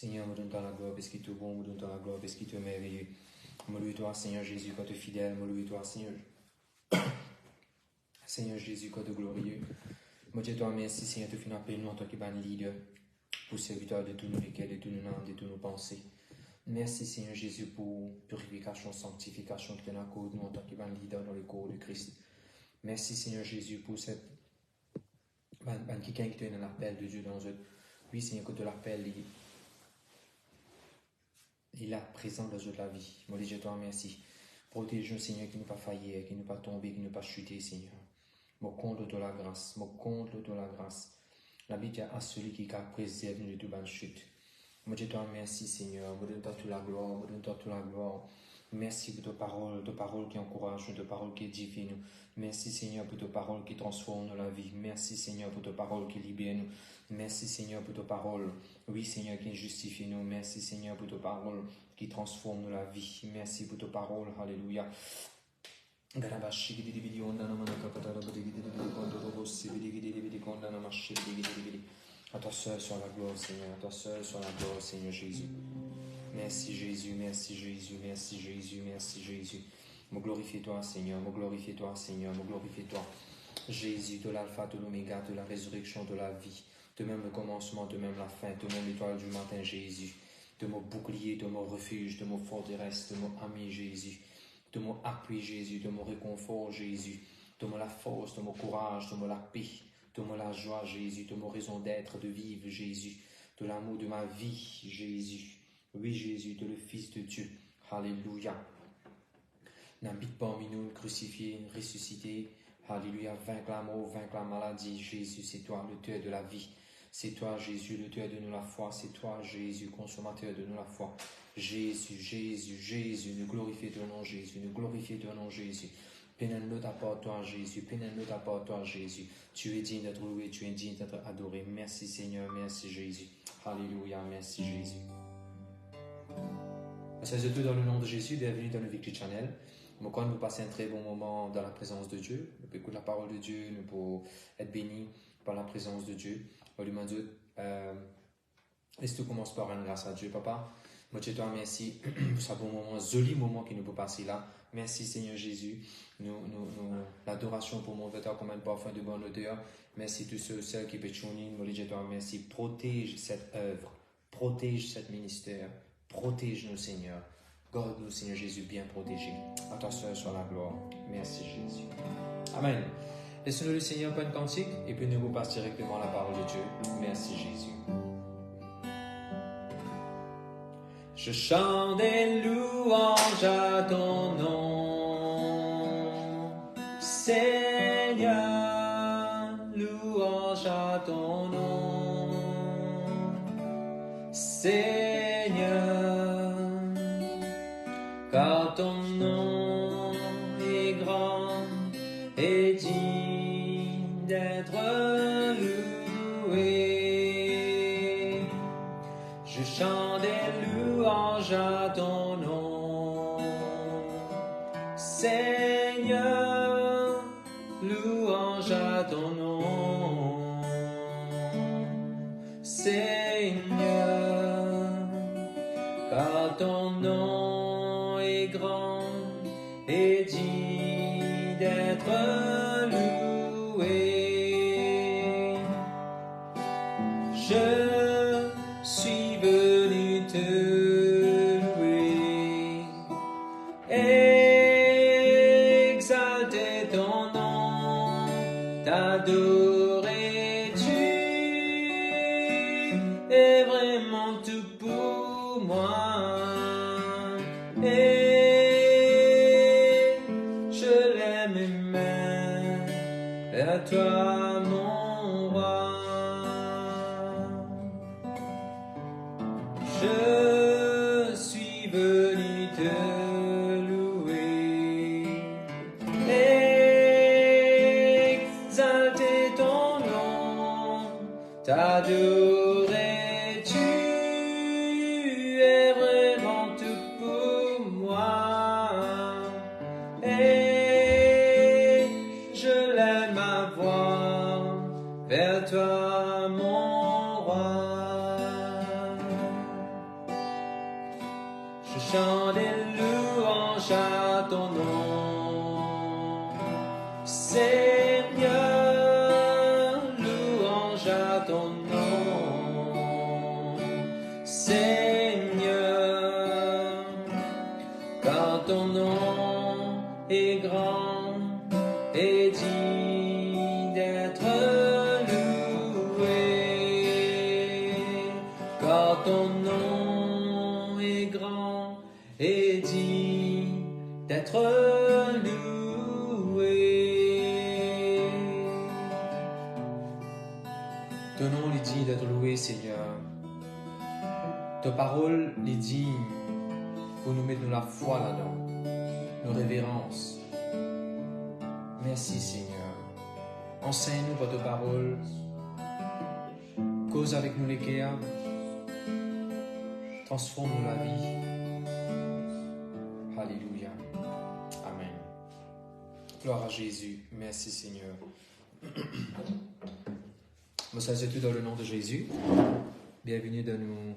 Seigneur, me donne la gloire parce qu'il est bon, me donne la gloire parce qu'il est merveilleux. Me loue toi, Seigneur Jésus, quand tu es fidèle, me loue toi, Seigneur. Seigneur Jésus, quand tu es glorieux. Me dis toi, merci, Seigneur, tu finis appelé nous en tant que ban leader, pour serviteur de tous nos requêtes, de tous nos âmes, de tous nos pensées. Merci, Seigneur Jésus, pour purification, sanctification que tu as accordé nous en tant que ban leader dans le corps de Christ. Merci, Seigneur Jésus, pour cette quelqu'un qui te donne l'appel de Dieu dans eux. Oui, Seigneur, que tu l'appelles, il est présent dans la vie. Moi, je te remercie. Protège-nous, Seigneur, qui ne pas faillir, qui ne pas tomber, qui ne pas chuter, Seigneur. Mon compte de la grâce, mon compte de la grâce. La Bible à celui qui a préservé nous de toute bonne chute. Moi, je te remercie, Seigneur. Moi, donne-toi toute la gloire, moi, donne-toi toute la gloire. Merci pour ta parole qui encourage, ta parole qui édifie nous. Merci, Seigneur, pour ta parole qui transforme la vie. Merci, Seigneur, pour ta parole qui libère nous. Merci, Seigneur, pour ta parole. Oui, Seigneur, qui justifie nous. Merci, Seigneur, pour ta parole qui transforme la vie. Merci pour ta parole. Alléluia. À toi seul sur la gloire, Seigneur. À toi seul sur la gloire, Seigneur Jésus. Merci Jésus, merci Jésus, merci Jésus, merci Jésus. Me glorifie toi, Seigneur, me glorifie toi, Seigneur, me glorifie toi. Jésus, de l'alpha, de l'oméga, de la résurrection, de la vie. De même le commencement, de même la fin, de même l'étoile du matin, Jésus. De mon bouclier, de mon refuge, de mon forteresse, de mon ami, Jésus. De mon appui, Jésus, de mon réconfort, Jésus. De mon la force, de mon courage, de mon la paix, de mon la joie, Jésus. De mon raison d'être, de vivre, Jésus. De l'amour de ma vie, Jésus. Oui, Jésus, de le Fils de Dieu. Alléluia. N'habite parmi nous, crucifié, ressuscité. Alléluia. Vaincre la mort, vaincre la maladie. Jésus, c'est toi, le Dieu de la vie. C'est toi, Jésus, le Dieu de nous la foi. C'est toi, Jésus, consommateur de nous la foi. Jésus, Jésus, Jésus, nous glorifions ton nom, Jésus. Nous glorifions ton nom, Jésus. Pénètre ta part, toi, Jésus. Pénètre ta part, toi, Jésus. Tu es digne d'être loué, tu es digne d'être adoré. Merci, Seigneur. Merci, Jésus. Alléluia. Merci, Jésus. C'est tout dans le nom de Jésus, bienvenue dans le Victory Channel. Nous pouvons passer un très bon moment dans la présence de Dieu. Nous pouvons écouter la parole de Dieu, nous pouvons être bénis par la présence de Dieu. On lui demande, laisse-nous commencer par rendre grâce à Dieu, Papa. Moi, je te remercie pour ce bon moment, joli moment qui nous peut passer là. Merci, Seigneur Jésus. L'adoration pour mon vêtement comme un parfum de bonne odeur. Merci tous ceux qui peuvent choisir. Moi, je te remercie. Protège cette œuvre, protège cet ministère. Protège-nous, Seigneur. Garde-nous, Seigneur Jésus, bien protégés. À toi seul soit la gloire. Merci, Jésus. Amen. Laissons-nous le Seigneur pour une cantique et puis nous passe directement à la parole de Dieu. Merci, Jésus. Je chante des louanges à ton nom, Seigneur. Louange à ton nom, Seigneur. Car ton nom est grand et digne d'être loué. Je chante des louanges à ton nom, Seigneur. Louange à ton nom, Seigneur. Car ton nom est grand et digne d'être loué. Je suis venu te louer, exalter ton nom, t'adorer. Tu es vraiment tout pour moi. Et je l'aime même vers toi, mon roi. Je suis venu te louer, exalter ton nom, t'adorer. Tu es vraiment tout pour moi. Et je l'aime avoir vers toi, mon roi. Je chante des louanges à ton nom. Seigneur, louange à ton nom. Seigneur, car ton nom est grand et digne d'être loué. Car ton nom est grand et digne d'être loué. Ton nom est digne d'être loué, Seigneur. Ta parole est digne pour nous mettre de la foi là-dedans, nos révérences. Merci, Seigneur. Enseigne-nous par ta parole. Cause avec nous les cœurs. Transforme-nous la vie. Alléluia. Amen. Gloire à Jésus. Merci, Seigneur. Vous saluez tout dans le nom de Jésus. Bienvenue dans nos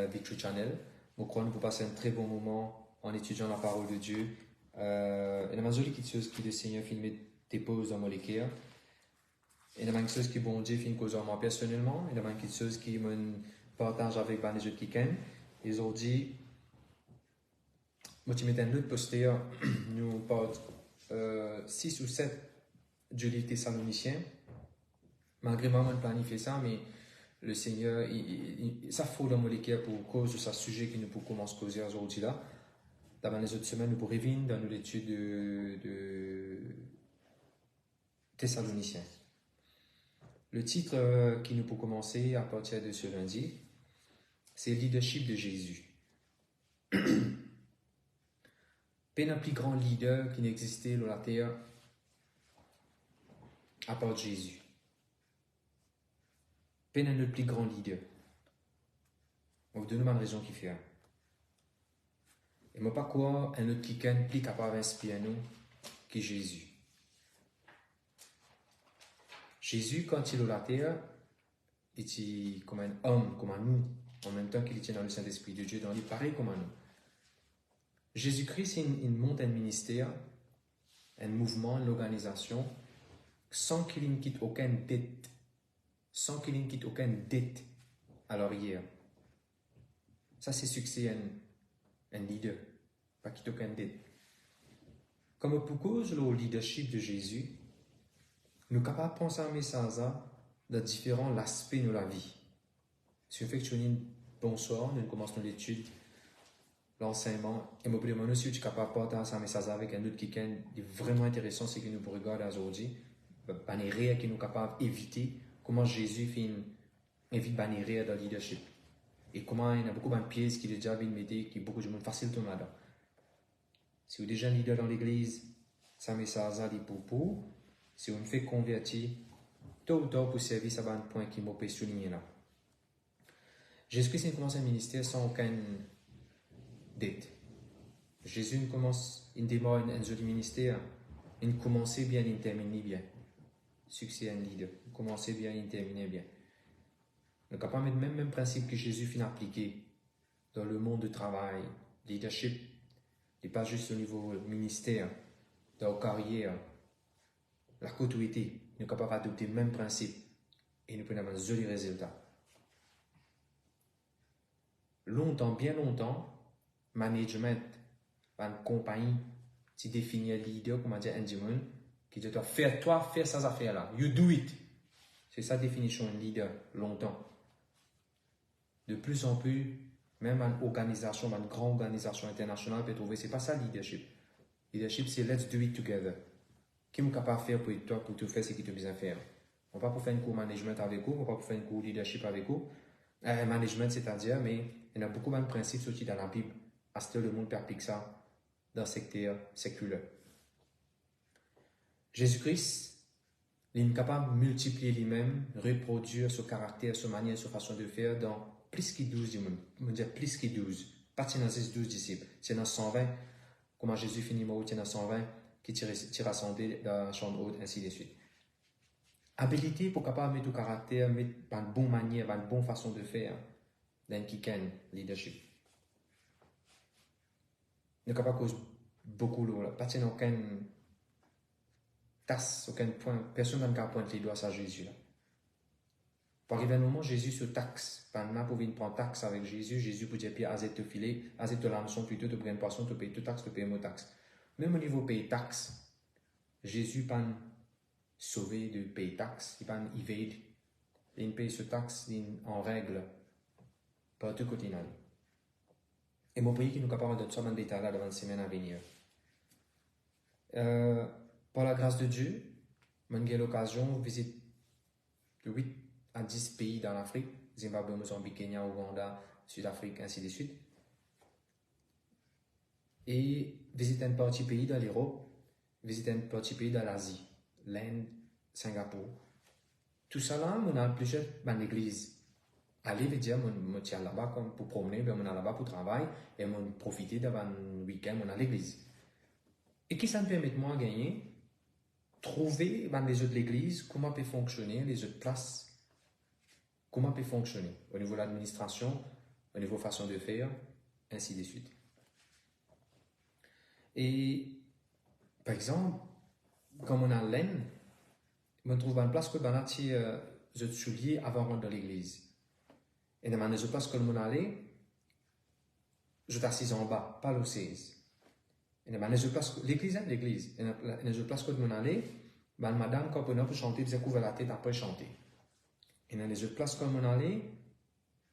Victory Channel. Je crois que nous pouvons passer un très bon moment en étudiant la parole de Dieu. Il y a une jolie petite chose que le Seigneur filme des pauses dans mon cœur. Il y a une chose que bon Dieu fait une cause en moi personnellement. Il y a une petite chose qui me partage avec les autres qui aiment. Ils ont dit, moi tu mets un autre poster, nous porte 6 ou 7 du livre Thessaloniciens. Malgré moi, on planifie ça, mais le Seigneur, ça faut dans mon cœur pour cause de ce sujet que nous pouvons commencer à causer aujourd'hui là. Dans les autres semaines, nous pourrons revenir dans l'étude de Thessaloniciens. Le titre qui nous peut commencer à partir de ce lundi, c'est Leadership de Jésus. Pas un plus grand leader qui n'existait sur la terre à part Jésus. Pas un plus grand leader. On vous donne une raison qui fait. Et moi, pas quoi un autre qui est plus capable d'inspirer nous que Jésus. Jésus, quand il est sur la terre, il est comme un homme, comme un nous, en même temps qu'il est dans le Saint-Esprit de Dieu, donc il est pareil comme un nous. Jésus-Christ, il monte un ministère, un mouvement, une organisation, sans qu'il ne quitte aucune dette, sans qu'il ne quitte aucune dette à l'arrière. Ça, c'est succès un leader, pas quitter aucune dette. Comme pour cause le leadership de Jésus, nous sommes capables de penser à un message dans différents aspects de la vie. Si on fait que tu as une bonsoir, nous commençons l'étude, l'enseignement, et moi, pour moi, si tu es capable de porter un message avec un autre qui est vraiment intéressant, c'est que nous pourrions regarder aujourd'hui, des rires que nous sommes capables d'éviter, comment Jésus évite des rires dans le leadership. Et comment il y a beaucoup de pièces qui déjà viennent mettre, qui beaucoup de monde facile de là. Si vous êtes déjà un leader dans l'église, ça message est pour. Si on fait convertir, tôt ou tard pour servir, ça va un point qui m'a souligné là. Jésus-Christ commence un ministère sans aucune dette. Jésus il démarre un joli ministère, il commence bien, il termine bien. Succès un leader, il commence bien, il termine bien. On est capable de mettre le même principe que Jésus finit appliquer dans le monde du travail, leadership, et pas juste au niveau ministère, dans la carrière, la autorité. Nous sommes capables d'adopter le même principe et nous pouvons avoir un joli résultat. Longtemps, bien longtemps, management, une compagnie, qui définit un leader, comment dire, un diamant, qui dit faire ces affaires-là. You do it. C'est ça la définition d'un leader, longtemps. De plus en plus, même une organisation, une grande organisation internationale peut trouver, c'est pas ça le leadership. Leadership, c'est let's do it together. Qui est capable de faire pour toi, pour tout faire ce qu'il te besoin faire. On ne va pas pour faire un cours management avec vous, on ne va pas pour faire un cours leadership avec vous. Management, c'est-à-dire, mais il y a beaucoup de principes sortis dans la Bible. À ce que le monde applique ça dans le secteur séculaire. Jésus-Christ, il est capable de multiplier lui-même, reproduire son caractère, sa manière, sa façon de faire dans plus que 12, on dire plus que 12. Pas dans 12 disciples, c'est dans 120, comment Jésus finit mort, c'est dans 120, qui tire rassemblé dans la chambre haute, ainsi de suite. Habilité pour capable de mettre au caractère, mettre une bonne manière, une bonne façon de faire dans qui leadership. ne capable cause beaucoup l'eau là. Pas de aucune tasse, aucun point. Personne n'a qu'à pointer les doigts à Jésus là. Pour arriver à un moment, Jésus se taxe. Pendant pour venir prendre taxe avec Jésus, Jésus peut dire, puis azette te filer, azette te l'hameçon plutôt, te prendre poisson, te payer toute taxe, te payer mon taxe. Même au niveau payer taxe, Jésus pas sauvé de payer taxe, il pas évade, il paye ce taxe en règle, par tout côté. Et mon pays qui nous parle de ça dans le détail là devant une semaine à venir. Par la grâce de Dieu, j'ai l'occasion de visiter 8 à 10 pays dans l'Afrique, Zimbabwe, Mozambique, Kenya, Ouganda, Sud-Afrique, ainsi de suite. Et visiter un petit pays dans l'Europe, visiter un petit pays dans l'Asie, l'Inde, Singapour. Tout ça là, on a plusieurs dans l'église. Aller veut dire, on tient là-bas pour promener, on est là-bas pour travailler, et on profite d'avoir un week-end, on a l'église. Et qui ça me permet de moi gagner, trouver dans les autres églises comment peut fonctionner, les autres places, comment peut fonctionner au niveau de l'administration, au niveau de la façon de faire, ainsi de suite. Et par exemple, comme on a l'aine, on trouve une place que on a des souliers avant de rentrer dans l'église. Et dans les autres places que on allait, je t'assise en bas, pas le 16. Et dans les autres places, l'église, l'église. Et dans les autres places que on allait, madame, quand on a pour chanter, elle couvre la tête après chanter. Et dans les autres places comme on allait,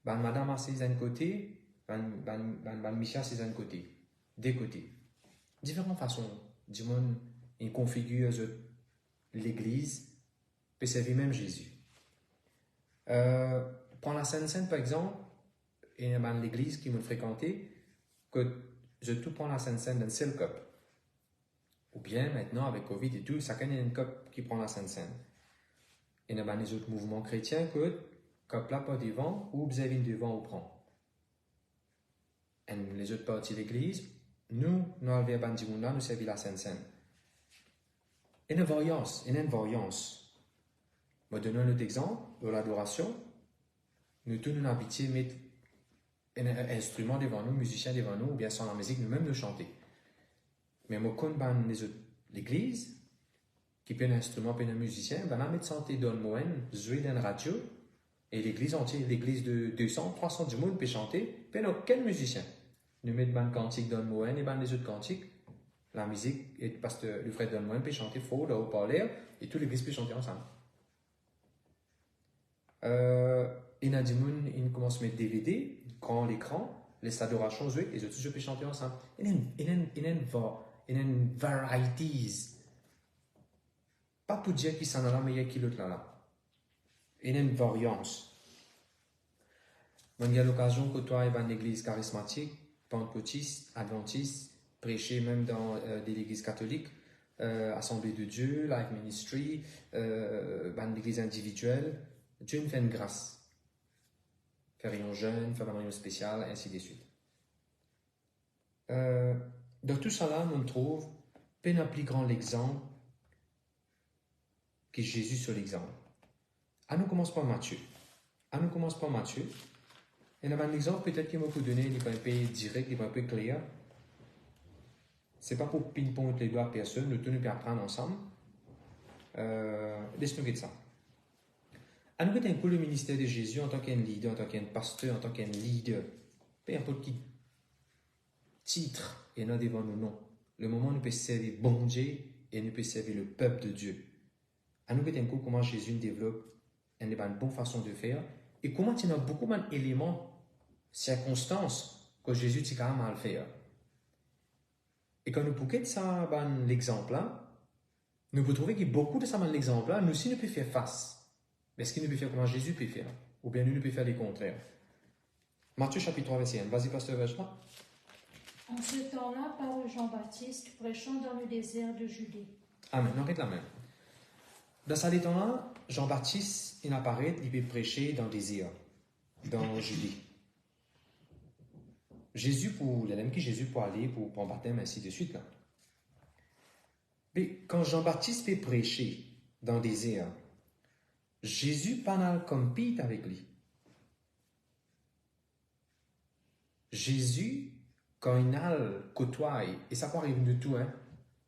madame assise d'un côté, Michel assise d'un côté, des côtés. Différentes façons. Du monde, il configure l'église, peut servir même Jésus. Prends la Sainte-Seine par exemple, et dans l'église qui m'a fréquenté, que je tout prends la Sainte-Seine dans une seule coupe. Ou bien maintenant, avec Covid et tout, chacun a une coupe qui prend la Sainte-Seine. Et dans les autres mouvements chrétiens, que coupe là pas devant, ou vous avez devant ou prend. Et les autres parties de l'église, nous avons bandi nous servons la Sainte-Seine. Et une variance, Je vais donner un autre exemple de l'adoration. Nous tous nous habitués à mettre un instrument devant nous, musicien devant nous, ou bien sans la musique, nous-mêmes nous chanter. Mais moi, quand l'église, qui peut un instrument, peut un musicien, on a mis santé dans le moyen, jouer dans la radio, et l'église entière, l'église de 200, 300 du monde peut chanter, puis aucun musicien. Nous mettons un cantique dans le moyen et les autres cantiques. La musique, et parce que le frère Don Moine peut chanter fort, là, haut-parleur, et toute l'église peut chanter ensemble. Il y a des gens qui commencent à mettre DVD, grand l'écran, les adorations jouées, et les autres peuvent chanter ensemble. Il y a une varieties. Pas pour dire qu'il s'en a la meilleure que l'autre là. Il y a une variance. Il y a l'occasion que toi, il y a une église charismatique, pentecôtiste, adventiste, prêcher même dans des églises catholiques, Assemblée de Dieu, Life Ministry, une église individuelle. Dieu nous fait une grâce. Faire un jeûne, faire un réunion spéciale, ainsi de suite. Dans tout ça là, on trouve un plus grand exemple que Jésus sur l'exemple. Nous commence par Matthieu. Et dans un exemple, peut-être qu'il m'a pu donner, il est un peu direct, il est un peu clair. Ce n'est pas pour ping-pong les doigts à personne, nous tous nous pouvons apprendre ensemble. Laisse-nous dire ça. À nous, un coup, le ministère de Jésus en tant qu'un leader, en tant qu'un pasteur, en tant qu'un leader, peu importe qui titre et non devant nous, non. Le moment où nous pouvons servir bon Dieu et nous pouvons servir le peuple de Dieu. À nous, un coup, comment Jésus développe une bonne façon de faire et comment il y a beaucoup d'éléments, circonstances que Jésus dit quand même à le faire. Et quand nous pouvons ça, l'exemple là, nous pouvons trouver que beaucoup de ça, l'exemple là, nous aussi nous pouvons faire face. Mais est-ce qu'il ne peut faire comment Jésus peut faire? Ou bien nous ne pouvons faire les contraires? Matthieu chapitre 3, verset 1. Vas-y, pasteur Vachma. En ce temps-là, parle Jean-Baptiste prêchant dans le désert de Judée. Amen. Non, la même. Dans ce temps-là, Jean-Baptiste, il apparaît, il peut prêcher dans le désert, dans Judée. Jésus, Jésus pour aller pour un baptême, ainsi de suite. Là. Mais quand Jean-Baptiste peut prêcher dans le désert, Jésus parle comme Pete avec lui. Jésus quand une âle côtoie, et ça peut arriver de tout, hein,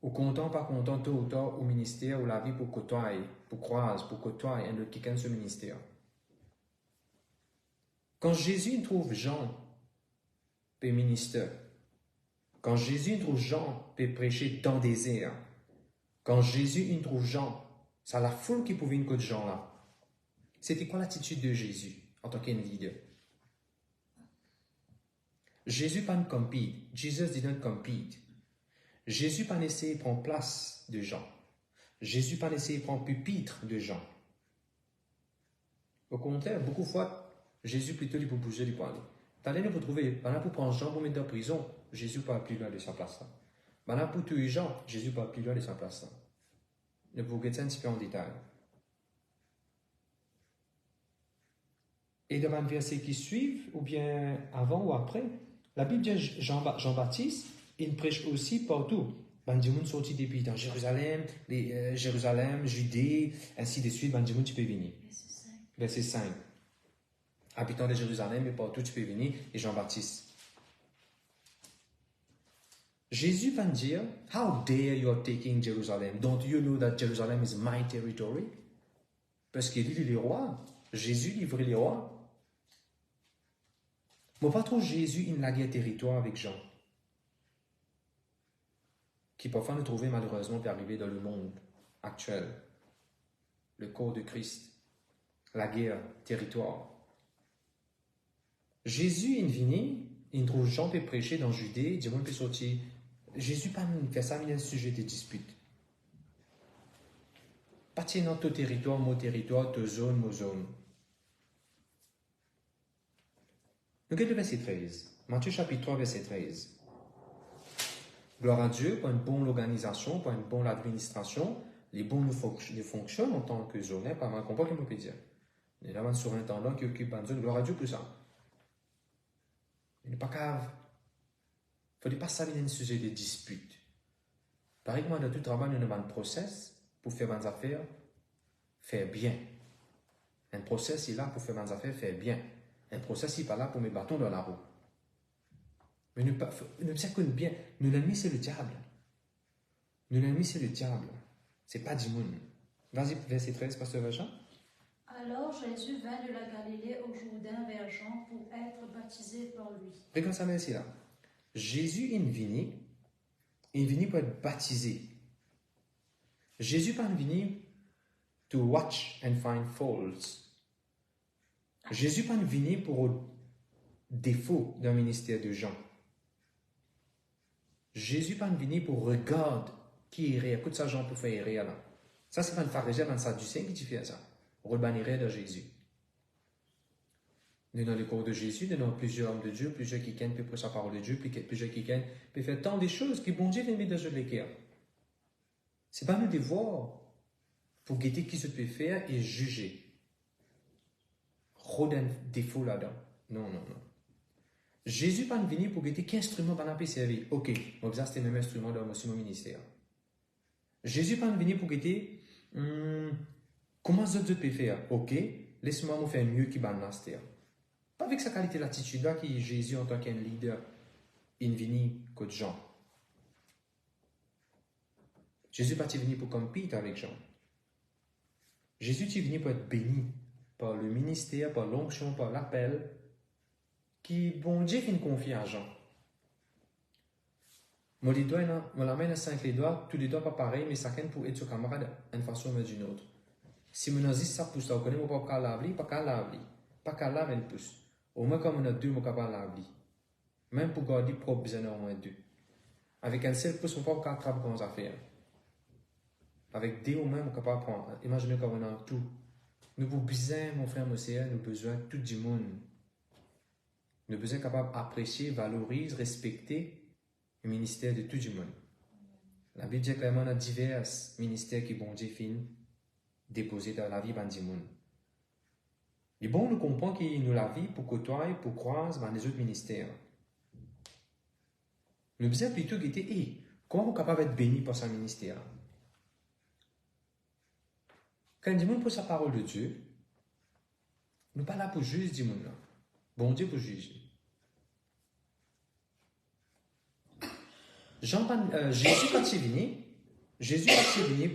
ou content, pas content, tôt ou tard, au ministère, ou la vie pour côtoyer, pour croiser, pour côtoyer, un de quelqu'un de ce ministère. Quand Jésus trouve Jean, peut ministère. Quand Jésus trouve Jean, peut prêcher dans le désert. Quand Jésus trouve Jean, c'est la foule qui pouvait une côte Jean là. C'était quoi l'attitude de Jésus en tant qu'un leader? Jésus pas ne compete. Jesus didn't compete. Jésus pas essayé de prendre place de Jean. Jésus pas essayé de prendre pupitre de Jean. Au contraire, beaucoup de fois, Jésus plutôt dit pour bouger, il parler. T'allez nous retrouver, pendant pour prendre Jean pour mettre en prison, Jésus pas plus loin de sa place là. Pendant pour tuer Jean, Jésus pas plus loin de sa place là. Ne vous regardez un petit peu en détail. Et dans le verset qui suit, ou bien avant ou après, la Bible dit Jean-Baptiste, il prêche aussi partout. Ben, du monde sorti depuis dans Jérusalem, Jérusalem, Judée, ainsi de suite, ben, du monde tu peux venir. Verset 5. Habitants de Jérusalem, et partout tu peux venir, et Jean-Baptiste. Jésus va dire, how dare you are taking Jerusalem? Don't you know that Jerusalem is my territory? Parce qu'il dit les rois. Jésus livrait les rois. Mais pas trop Jésus in la guerre territoire avec Jean. Qui parfois nous trouver malheureusement peut arriver dans le monde actuel. Le corps de Christ. La guerre territoire. Jésus in vini, il trouve Jean peut prêcher dans Judée, du monde peut sortir. Jésus pas fait ça, mais il y a un sujet de dispute. Pas dans ton territoire, mon territoire, ta zone, mon zone. Regardez le verset 13. Matthieu chapitre 3, verset 13. Gloire à Dieu pour une bonne organisation, pour une bonne administration. Les bons nous fonctionnent en tant que zone, pas mal comprendre ce qu'on peut dire. Il y a un surintendant qui occupe une zone, gloire à Dieu pour ça. Il n'est pas cave. Il ne faut pas s'amener un sujet de dispute. Par exemple, dans tout travail, nous avons un process pour faire des affaires, faire bien. Un process est là pour faire des affaires, faire bien. Un process n'est pas là pour mettre bâton dans la roue. Mais nous ne savons bien. Nous l'ennemi, c'est le diable. Nous l'ennemi, c'est le diable. Ce n'est pas du monde. Vas-y, verset 13, pasteur Jean. Alors Jésus vint de la Galilée au Jourdain vers Jean pour être baptisé par lui. Regarde ça, merci là. Jésus est venu pour être baptisé. Jésus n'est pas venu to watch and find faults. Jésus n'est pas venu pour défaut d'un ministère de Jean. Jésus n'est pas venu pour regarder qui irait. Écoute ça, Jean, pour faire errer là. Ça, c'est pas une pharisien, un sadducéen qui fait ça. Rebannerait de Jésus. Nous, dans le corps de Jésus, nous avons plusieurs hommes de Dieu, plusieurs qui peuvent prêcher sa parole de Dieu, plusieurs qui peuvent faire tant de choses que bon Dieu vient mettre dans le cœur. Ce n'est pas nous de voir pour guetter qui se peut faire et juger. Rodin défaut là-dedans. Non. Jésus n'est pas venu pour guetter quel instrument on peut servir. Ok, on va c'est le même instrument dans mon ministère. Jésus n'est pas venu pour guetter comment les autres peuvent faire. Ok, laisse-moi me faire mieux que le ministère. Pas avec sa qualité d'attitude là qui Jésus en tant qu'un leader invini que Jean. Jésus n'est pas venu pour compétir avec Jean. Jésus est venu pour être béni par le ministère, par l'onction, par l'appel qui bon Dieu fait confier à Jean. Moi la main à 5 les doigts, tous les doigts pas pareil, mais chacun pour être son camarade d'une façon ou d'une autre. Si mon avis ça pousse, on connaît pas qu'à laver, pas qu'à laver, pas qu'à laver une pousse. Au moins comme on a deux, on capable laver. Même pour garder propre besoin au moins deux. Avec un seul pouce, on peut pas attraper grandes affaires. Avec deux au moins, on est capable de prendre. Imaginez qu'on a tout. Nous avons besoin, mon frère, mon sœur, nous avons besoin de tout du monde. Nous avons besoin capable d'apprécier, valoriser, respecter le ministère de tout du monde. La Bible dit clairement qu'il y a divers ministères qui bon Dieu fin déposés dans la vie du monde. Et bon, nous comprenons qu'il nous la vie pour côtoyer, pour croiser dans les autres ministères. Nous besoin plutôt guetter, comment on est capable d'être béni par ce ministère? Quand du monde pour sa parole de Dieu, nous ne sommes pas là pour juger du monde. Bon Dieu pour juger. Jésus quand il venu, Jésus quand il venu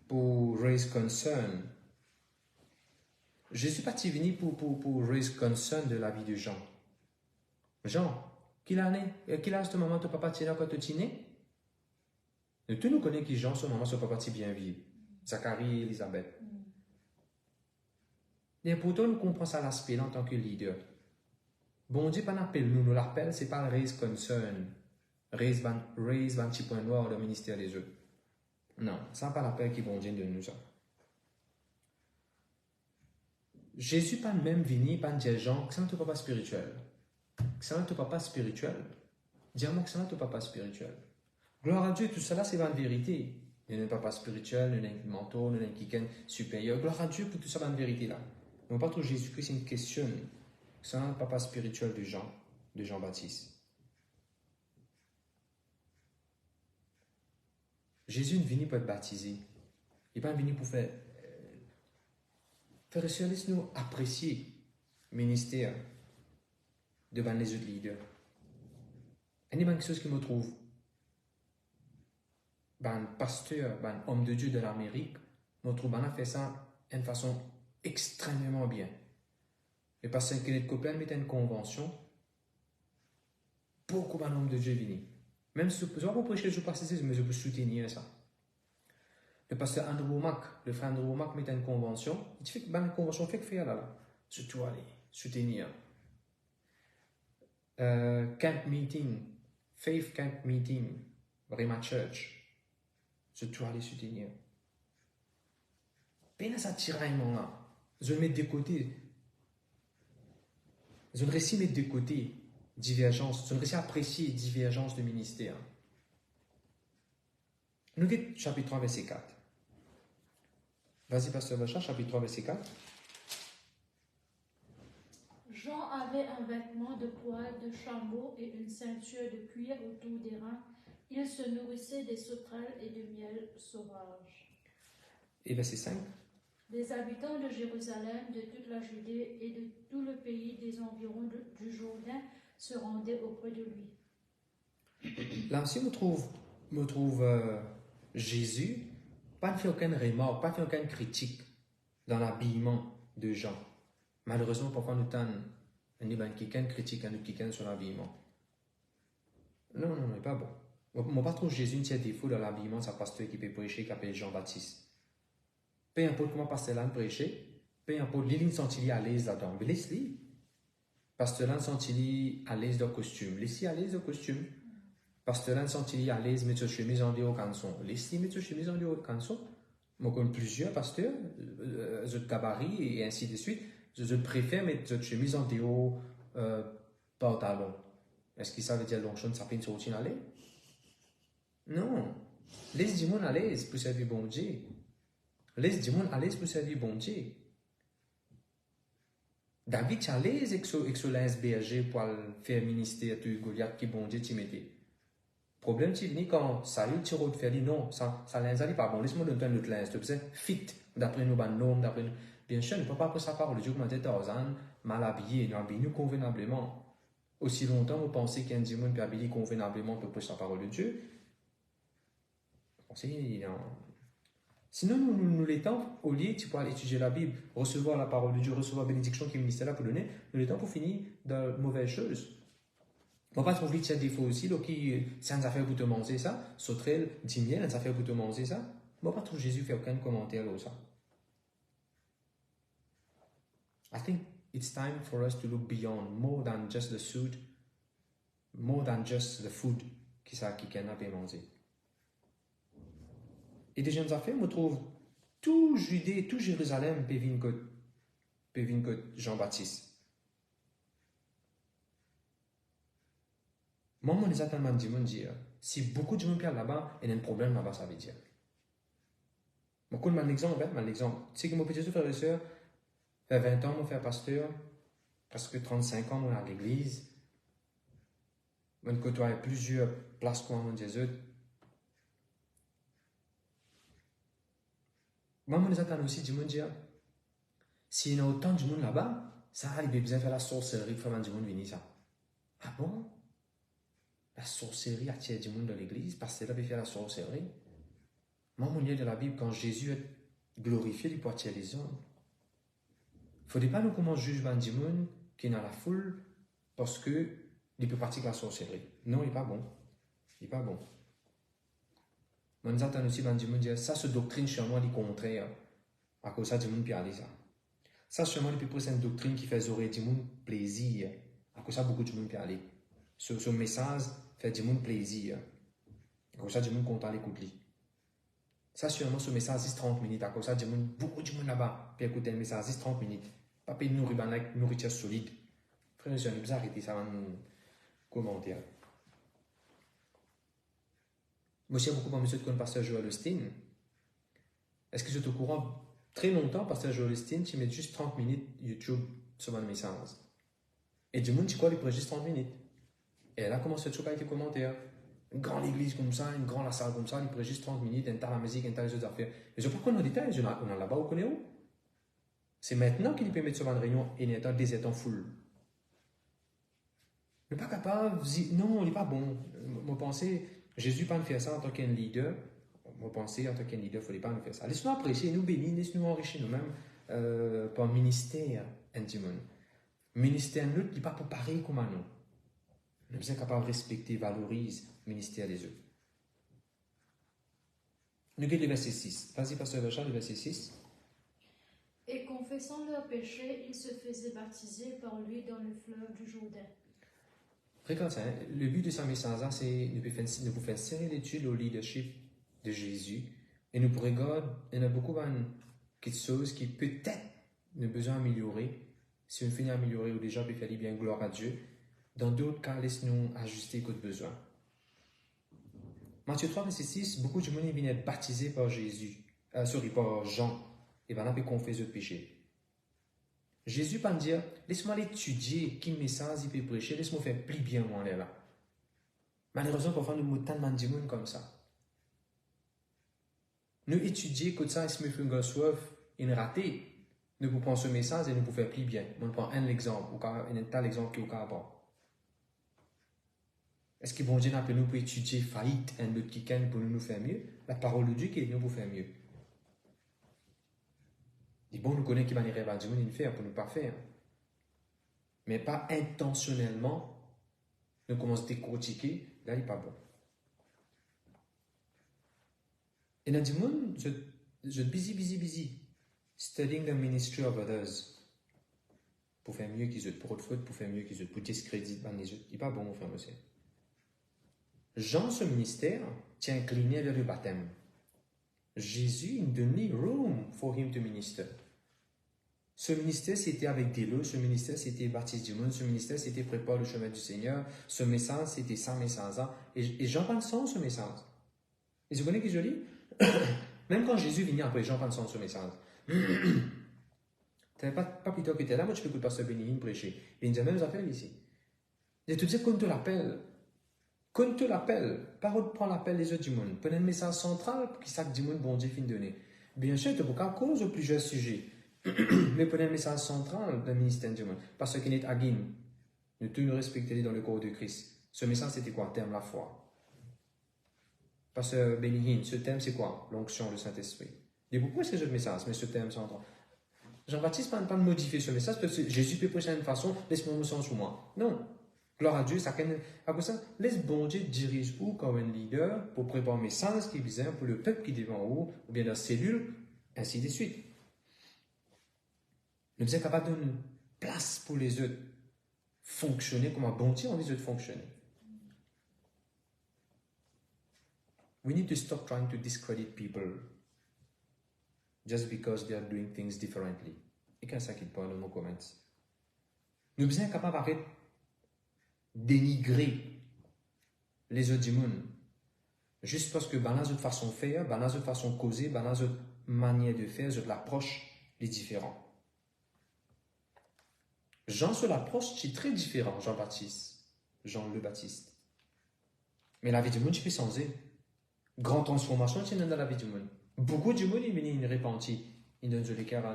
pour raise concern. Jésus pas venu pour raise concern de la vie de Jean. Jean, qu'il a ce moment ton papa tient quand tu es né? Nous nous connaissons qui Jean, son maman, son papa tient bien vivre. Zacharie et Elisabeth. Et pourtant, nous comprenons ça l'aspect en tant que leader. Bon Dieu, pas l'appel, nous l'appelle, c'est pas le raise concern, raise ban petit point noir au ministère des autres. Non, ça n'est pas l'appel qui bon Dieu de nous. Ça. Jésus pas même venu, pas dire Jean, que ça n'est pas spirituel. Que ça n'est pas spirituel. Dis-moi que ça n'est pas spirituel. Gloire à Dieu, tout cela, c'est la vérité. Il n'y a pas spirituel, il n'y a pas mentor, il n'y a pas quelqu'un supérieur. Gloire à Dieu pour tout ça, la vérité là. Mais pas trop Jésus-Christ, c'est une question. Ça n'est pas spirituel de Jean-Baptiste. Jésus n'est venu pour être baptisé. Il n'est pas venu pour faire service, nous apprécier le ministère de les autres leaders. Il y a quelque chose qui me trouve. Un pasteur, un homme de Dieu de l'Amérique, me trouve a fait ça d'une façon extrêmement bien. Le pasteur Kenneth Copeland mettait une convention. Beaucoup d'hommes de Dieu viennent. Même si je ne peux pas prêcher sur le pasteur, mais je peux soutenir ça. Le pasteur Andrew Womack, le frère Andrew Womack mettait une convention. Il dit que une convention fait que faire là. Surtout aller soutenir. Camp meeting, faith camp meeting, Rema Church. Surtout aller soutenir. Peine ça tiraillement là. Je le mets de côté. Je ne réussis mettre de côté divergence. Je ne réussis à apprécier divergence de ministère. Nous avons chapitre 3, verset 4. Vas-y, pasteur Bachar, chapitre 3, verset 4. Jean avait un vêtement de poil de chameau et une ceinture de cuir autour des reins. Il se nourrissait des sauterelles et de miel sauvage. Et verset 5. Les habitants de Jérusalem, de toute la Judée et de tout le pays des environs du Jourdain se rendaient auprès de lui. Là aussi, me trouve Jésus, pas de faire aucune remarque, pas de faire aucune critique dans l'habillement de Jean. Malheureusement, parfois, nous avons quelqu'un critique à nous quelqu'un sur l'habillement. Non, c'est pas bon. Moi, pas trop Jésus, il y a des défauts dans l'habillement, c'est un pasteur qui peut prêcher, qui s'appelle Jean-Baptiste. Peu importe comment pasteur là prêcher, peu importe, il sent-il à l'aise là-dedans. Mais laisse-le. Pasteur là sent-il à l'aise dans le costume. Laisse-le à l'aise dans le costume. Pasteur là sent-il à l'aise mettre sa chemise en dehors canson. Laisse-le mettre sa chemise en dehors canson. Moi, je connais plusieurs pasteurs, de gabarit et ainsi de suite. Je préfère mettre sa chemise en dehors pantalon. Est-ce que ça veut dire que ça fait une sortie à l'aise? Non. Laisse du monde à l'aise pour servir bon Dieu. Laisse du monde à l'aise pour servir bon Dieu. David est à l'aise avec son linge berger pour faire ministère de Goliath qui bon Dieu t'y mettait. Le problème c'est venu quand Saül tire de faire dit non, ça linge n'est pas bon, laisse-moi donner un autre linge, c'est fit, d'après nos normes, d'après nous. Bien sûr, ne peut pas après sa parole de Dieu, comme on dit Tarzan, mal habillé, nous habillons convenablement. Aussi longtemps, vous pensez qu'un démon peut habiller convenablement pour prêcher la parole de Dieu. Sinon, nous les temps, au lieu de pouvoir étudier la Bible, recevoir la parole de Dieu, recevoir la bénédiction qui est ministère là pour donner, nous les temps pour finir dans de mauvaises choses. On va pas trouver qu'il y a des fois aussi, c'est une affaire pour te manger ça, sauterelle, dimiel, une affaire pour te manger ça. On va pas trouver Jésus faire aucun commentaire sur ça. I think it's time for us to look beyond, more than just the suit, more than just the food qui qu'on a pu manger. Et des jeunes affaires, me trouve tout Judée, tout Jérusalem peut venir que Jean-Baptiste. Moi, les attendements du monde dire, si beaucoup de gens viennent là-bas, il y a un problème là-bas, ça veut dire. Moi, quand mon exemple, c'est que mon petit frère et soeur, fait 20 ans, mon frère pasteur, presque 35 ans, à l'église. Je côtoie plusieurs places comme mon Jésus. Moi, je les attends aussi du monde dire, s'il y a autant de monde là-bas, ça va, il a besoin de faire la sorcellerie pour faire du monde venir ça. Ah bon? la sorcellerie attire du monde dans l'église, parce que là, il fait la sorcellerie. Moi, mon livre de la Bible, quand Jésus est glorifié, il peut attirer les hommes. Il ne faudrait pas nous comment juger du monde qui est dans la foule parce qu'il peut pratiquer la sorcellerie. Non, il n'est pas bon. Il n'est pas bon. Mais nous entendons aussi du monde dire ça, c'est doctrine chez moi, du contraire. À cause de ça, du monde peut aller ça. Ça, seulement, il peut une doctrine qui fait aurait du monde plaisir. À cause de ça, beaucoup de monde peut aller. Ce message fait du monde plaisir. À cause de ça, du monde content l'écouter. Ça, sûrement, ce message 10-30 minutes. À cause de ça, beaucoup de monde là-bas peut écouter le message 10-30 minutes. Pas payer une nourriture solide. Frère, je vais arrêter ça dans commentaire. Moi, j'ai beaucoup parmi ceux qui connaissent Pasteur Joel Osteen. Est-ce que vous êtes au courant? Très longtemps, Pasteur Joel Osteen, tu mets juste 30 minutes YouTube sur mon message. Et du monde, tu crois, il prend juste 30 minutes. Et là, comment se trouve avec les commentaires? Une grande église comme ça, une grande salle comme ça, il prend juste 30 minutes, un tas la musique, un tas les autres affaires. Mais je ne sais pas qu'on a des détails, on a là-bas, on connaît où? C'est maintenant qu'il peut mettre sur une réunion et il est en foule. Il n'est pas capable, non, il n'est pas bon. Moi, pensez, Jésus ne peut pas faire ça en tant qu'un leader. Moi, pensez, en tant qu'un leader, il ne fallait pas nous faire ça. Laisse-nous apprécier, nous bénir, laisse-nous enrichir nous-mêmes par ministère intime. Ministère, nous, il n'est pas pour pareil comme nous. Nous sommes capables de respecter, valoriser le ministère des autres. Nous regardons le verset 6. Vas-y, Pasteur Bachar, le verset 6. Et confessant leurs péchés, ils se faisaient baptiser par lui dans le fleuve du Jourdain. Regarde ça, hein? Le but de ce message-là, c'est de vous faire serrer l'étude au leadership de Jésus. Et nous pourrions regarder, il y a beaucoup de choses qui peut-être nous avons besoin d'améliorer. Si on finit à améliorer ou déjà peut faire bien gloire à Dieu. Dans d'autres cas, laisse-nous ajuster qu'au besoin. Matthieu 3, verset 6, beaucoup de monde viennent être baptisés par par Jean. Et bien là, ils confessent leurs péchés. Jésus va dire, laisse-moi l'étudier, qui message il peut prêcher, laisse-moi faire plus bien moi là. Malheureusement, parfois, nous avons tellement de monde comme ça. Nous étudier comme ça, il me fait un soif, une ratée. Nous pouvons prendre ce message et nous pouvons faire plus bien. On prend un exemple, ou un tel exemple qui est au cas avant. Est-ce que bon Dieu n'a pas nous pour étudier faillite un autre qui pour nous faire mieux? La parole de Dieu qui est nous pour faire mieux. Il bon nous connaît qui va nous rêver à Dieu, nous faire pour nous pas faire. Mais pas intentionnellement, nous commençons à décortiquer, là il n'est pas bon. Et dans le monde, je busy, studying the ministry of others. Pour faire mieux qu'ils autres, pour autre faute, pour faire mieux qu'ils autres, pour discréditer les autres. Il n'est pas bon, mon frère, monsieur. Jean, ce ministère, tient incliné vers le baptême. Jésus, il donnait room for him to minister. Ce ministère, c'était avec des lots, ce ministère, c'était baptiste du monde, ce ministère, c'était prépare le chemin du Seigneur, ce message, c'était sans message. Et Jean prend sens ce message. Et vous connaissez que je lis? Même quand Jésus venait après, Jean prend sens ce message. Tu n'avais pas plus tard que tu es là, moi tu peux écouter Pasteur Bénigne prêcher. Il dit la même affaire ici. Et tu dis qu'on te l'appelle. Qu'on te l'appelle. Parole prend l'appel des autres du monde. Prenez un message central qui sac du monde bon Dieu fin donné. Bien sûr, tu peux pas cause de plusieurs sujets. Mais prenez un message central d'un ministère du monde. Parce qu'il est à Guin. Nous tous nous respecter dans le corps de Christ. Ce message c'était quoi? Thème la foi. Pasteur Bénigne, ce thème c'est quoi? L'onction du Saint-Esprit. Et pourquoi est-ce que j'ai le message? Mais ce thème central. Jean-Baptiste ne peut pas modifier ce message parce que Jésus peut prêcher d'une façon, laisse-moi me sens sur moi. Non. Gloire à Dieu, après ça, laisse bon Dieu diriger où comme un leader pour préparer un message qui vise pour le peuple qui est devant vous, ou bien la cellule, ainsi de suite. Nous sommes capables de donner une place pour les autres fonctionner comme un bon Dieu, on les autres fonctionner. We need to stop trying to discredit people just because they are doing things differently. Et quand ça quitte pas dans nos comments. Nous sommes capables d'arrêter dénigrer les autres du monde. Juste parce que dans la autre façon de faire, dans la autre façon de causer, dans la autre manière de faire, de l'approche, les différents. Jean sur l'approche, c'est très différent, Jean le Baptiste. Mais la vie du monde, tu peux changer. Grande transformation, tu es dans la vie du monde. Beaucoup de monde, ils repentit. Ils donnent de l'écart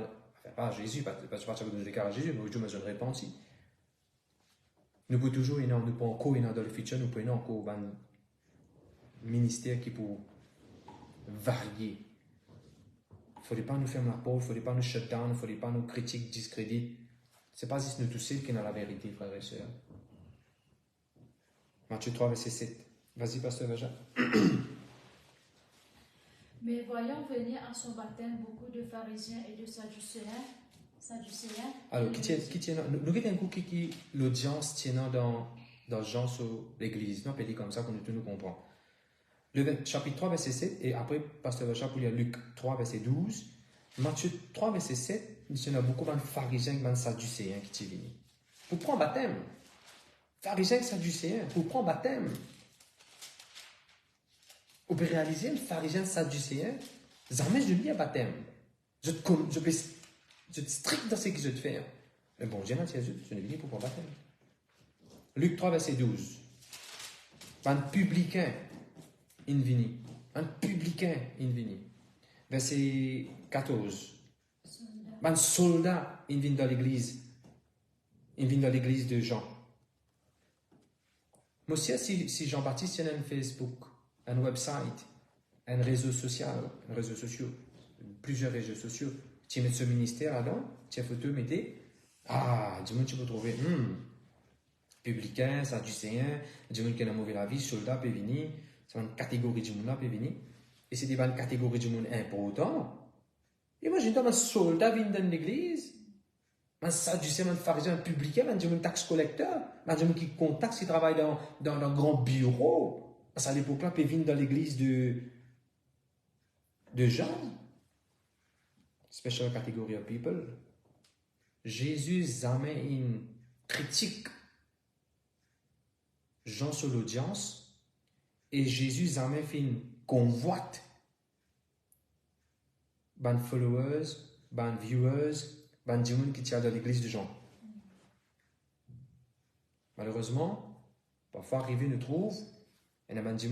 pas à Jésus, pas de l'écart à Jésus, mais Dieu me donne repenti. Nous pouvons toujours, nous pouvons encore, dans le futur, nous pouvons encore un ministère qui peut varier. Il ne faudrait pas nous fermer la porte, il ne faudrait pas nous shut down, il ne faudrait pas nous critiquer, discréditer. Ce n'est pas juste nous tous qui sont dans la vérité, frères et sœurs. Matthieu 3, verset 7. Vas-y, pasteur Vaja. Mais voyant venir à son baptême beaucoup de pharisiens et de sadducéens. Alors, nous avons un coup qui l'audience tient dans Jean sur l'église. Non, on peut dire comme ça qu'on nous comprend. Le chapitre 3, verset 7, et après, pasteur Vacha pour lire Luc 3, verset 12. Matthieu 3, verset 7, il y a beaucoup de pharisiens et de sadducéens qui sont venus. Pour prendre baptême. Pharisiens et sadducéens, pour prendre baptême. On peut réaliser, un pharisien et sadducéen, jamais je lis un baptême. Je suis strict dans ce que je te fais. Mais bon, Dieu, je n'ai venu pour prendre baptême. Luc 3, verset 12. Un publicain. Invini. Un publicain invini. Verset 14. Un soldat invini dans l'église. Invini dans l'église de Jean. Moi aussi, si Jean-Baptiste a un Facebook, un website, un réseau social, plusieurs réseaux sociaux, tu mets ce ministère là-dedans, tu as photo, mettez. Ah, du monde tu peux trouver. Publicain, sadducéen, du monde qui a mauvais la vie, soldat peut venir. C'est une catégorie du monde peut venir. Et c'est une catégorie du monde importante. Imagine un soldat vient dans l'église, un sadducéen, un pharisien, un publicain, un taxe collecteur, un qui contacte, qui travaille dans un grand bureau. À l'époque-là, peut venir dans l'église de Jean. Special category of people. Jésus amène une critique Jean sur l'audience. Et Jésus amène une convoite. Ban followers, ban viewers, ban gens qui tient dans l'église de Jean. Malheureusement, parfois arrivé nous trouve, et ban gens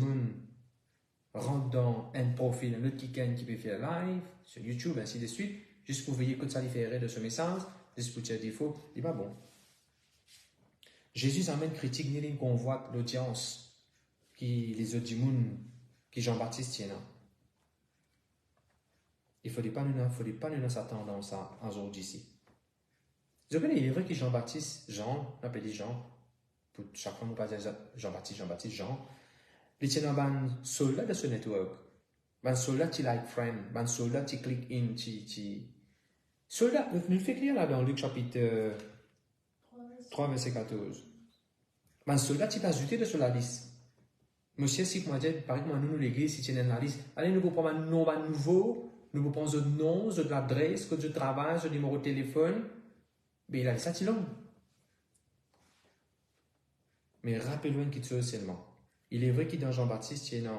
rentre dans un profil, un autre qui peut faire live sur YouTube, ainsi de suite, juste pour veiller que ça lui fait de ce message, juste pour dire défaut, il va bon. Jésus amène critique, ni une convoite l'audience. Qui les autres du monde, qui Jean-Baptiste tient. Il ne faudrait pas nous s'attendre à ça un jour d'ici. Je connais, il est vrai que Jean-Baptiste, Jean, on appelle Jean, pour chaque fois, on ne peut pas dire Jean-Baptiste, Jean. Il tient un soldat de ce network. Un soldat qui like friend, un soldat qui click in, soldat, nous fait lire là dans Luc chapitre 3, verset 14. Un soldat qui peut ajouter de sur la liste. Monsieur, si vous m'avez dit, par exemple, nous, l'église, si tu es dans la liste, allez, nous vous prendre un nom nouveau, nous vous prendre un nom, l'adresse, code de travail, le numéro de téléphone. Mais il a ça, c'est long. Mais rappelez-vous une chose seulement. Il est vrai qu'il dans Jean-Baptiste, il y a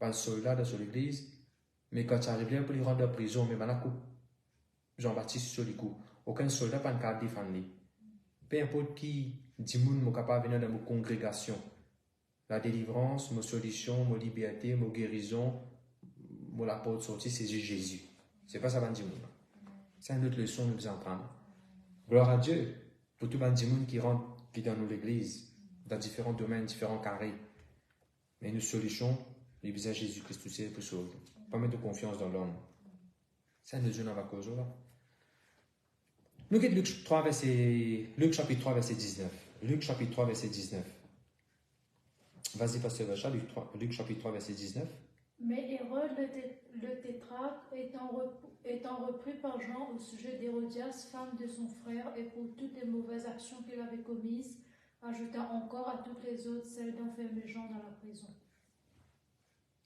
un soldat dans l'église, mais quand tu arrives là pour lui rendre en prison, mais maintenant, Jean-Baptiste sur le coup, aucun soldat n'a pas de défendre. Peu importe qui dit moun est capable de venir dans nos congrégations. La délivrance, nos solutions, nos libertés, nos guérisons, la porte de sortie, c'est Jésus. Ce n'est pas ça, Bandimoun. C'est une autre leçon que nous apprendre. Gloire à Dieu pour tout Bandimoun qui rentre dans l'église, dans différents domaines, différents carrés. Mais nos solutions, le visage de Jésus-Christ, c'est pour sauver. Pas mettre de confiance dans l'homme. C'est un de Dieu dans la cause là. Nous avons Luc chapitre 3, verset 19. Luc chapitre 3, verset 19. Vas-y, pasteur Vacha, Luc chapitre 3, verset 19. Mais Hérode le tétrarque, étant repris par Jean au sujet d'Hérodias, femme de son frère, et pour toutes les mauvaises actions qu'il avait commises, ajouta encore à toutes les autres celle d'enfermer Jean dans la prison.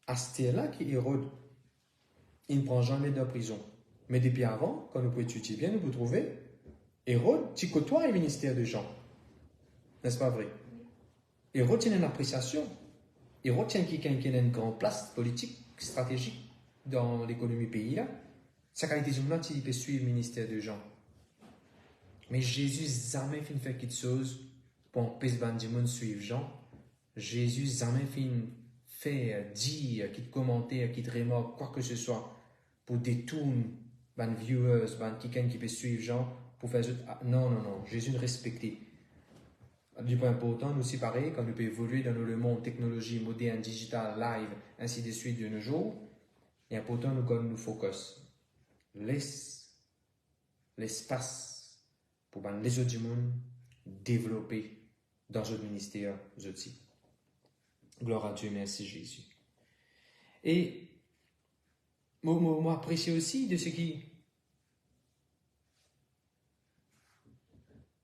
À ce là qu'Hérode, il ne prend jamais de prison. Mais depuis avant, quand nous pouvons étudier bien, nous pouvons trouver Hérode, tu côtoies le ministère de Jean. N'est-ce pas vrai? Hérode tient une appréciation. Hérode tient quelqu'un qui a une grande place politique, stratégique dans l'économie pays. Sa qualité de monde, il peut suivre le ministère de Jean. Mais Jésus n'a jamais fait faire quelque chose pour empêcher les gens de suivre Jean. Jésus n'a jamais fait dire, qui commenter, qui remarque, quoi que ce soit, pour détourner les viewers, quelqu'un qui peut suivre Jean, pour faire non. Jésus ne respectait. Du point important, nous aussi pareil, quand nous pouvons évoluer dans le monde technologie moderne, digital, live, ainsi de suite de nos jours, il est important nous quand nous focus. L'espace pour les autres du monde développer dans notre ministère aussi. Gloire à Dieu, merci Jésus. Et moi apprécie aussi de ce qui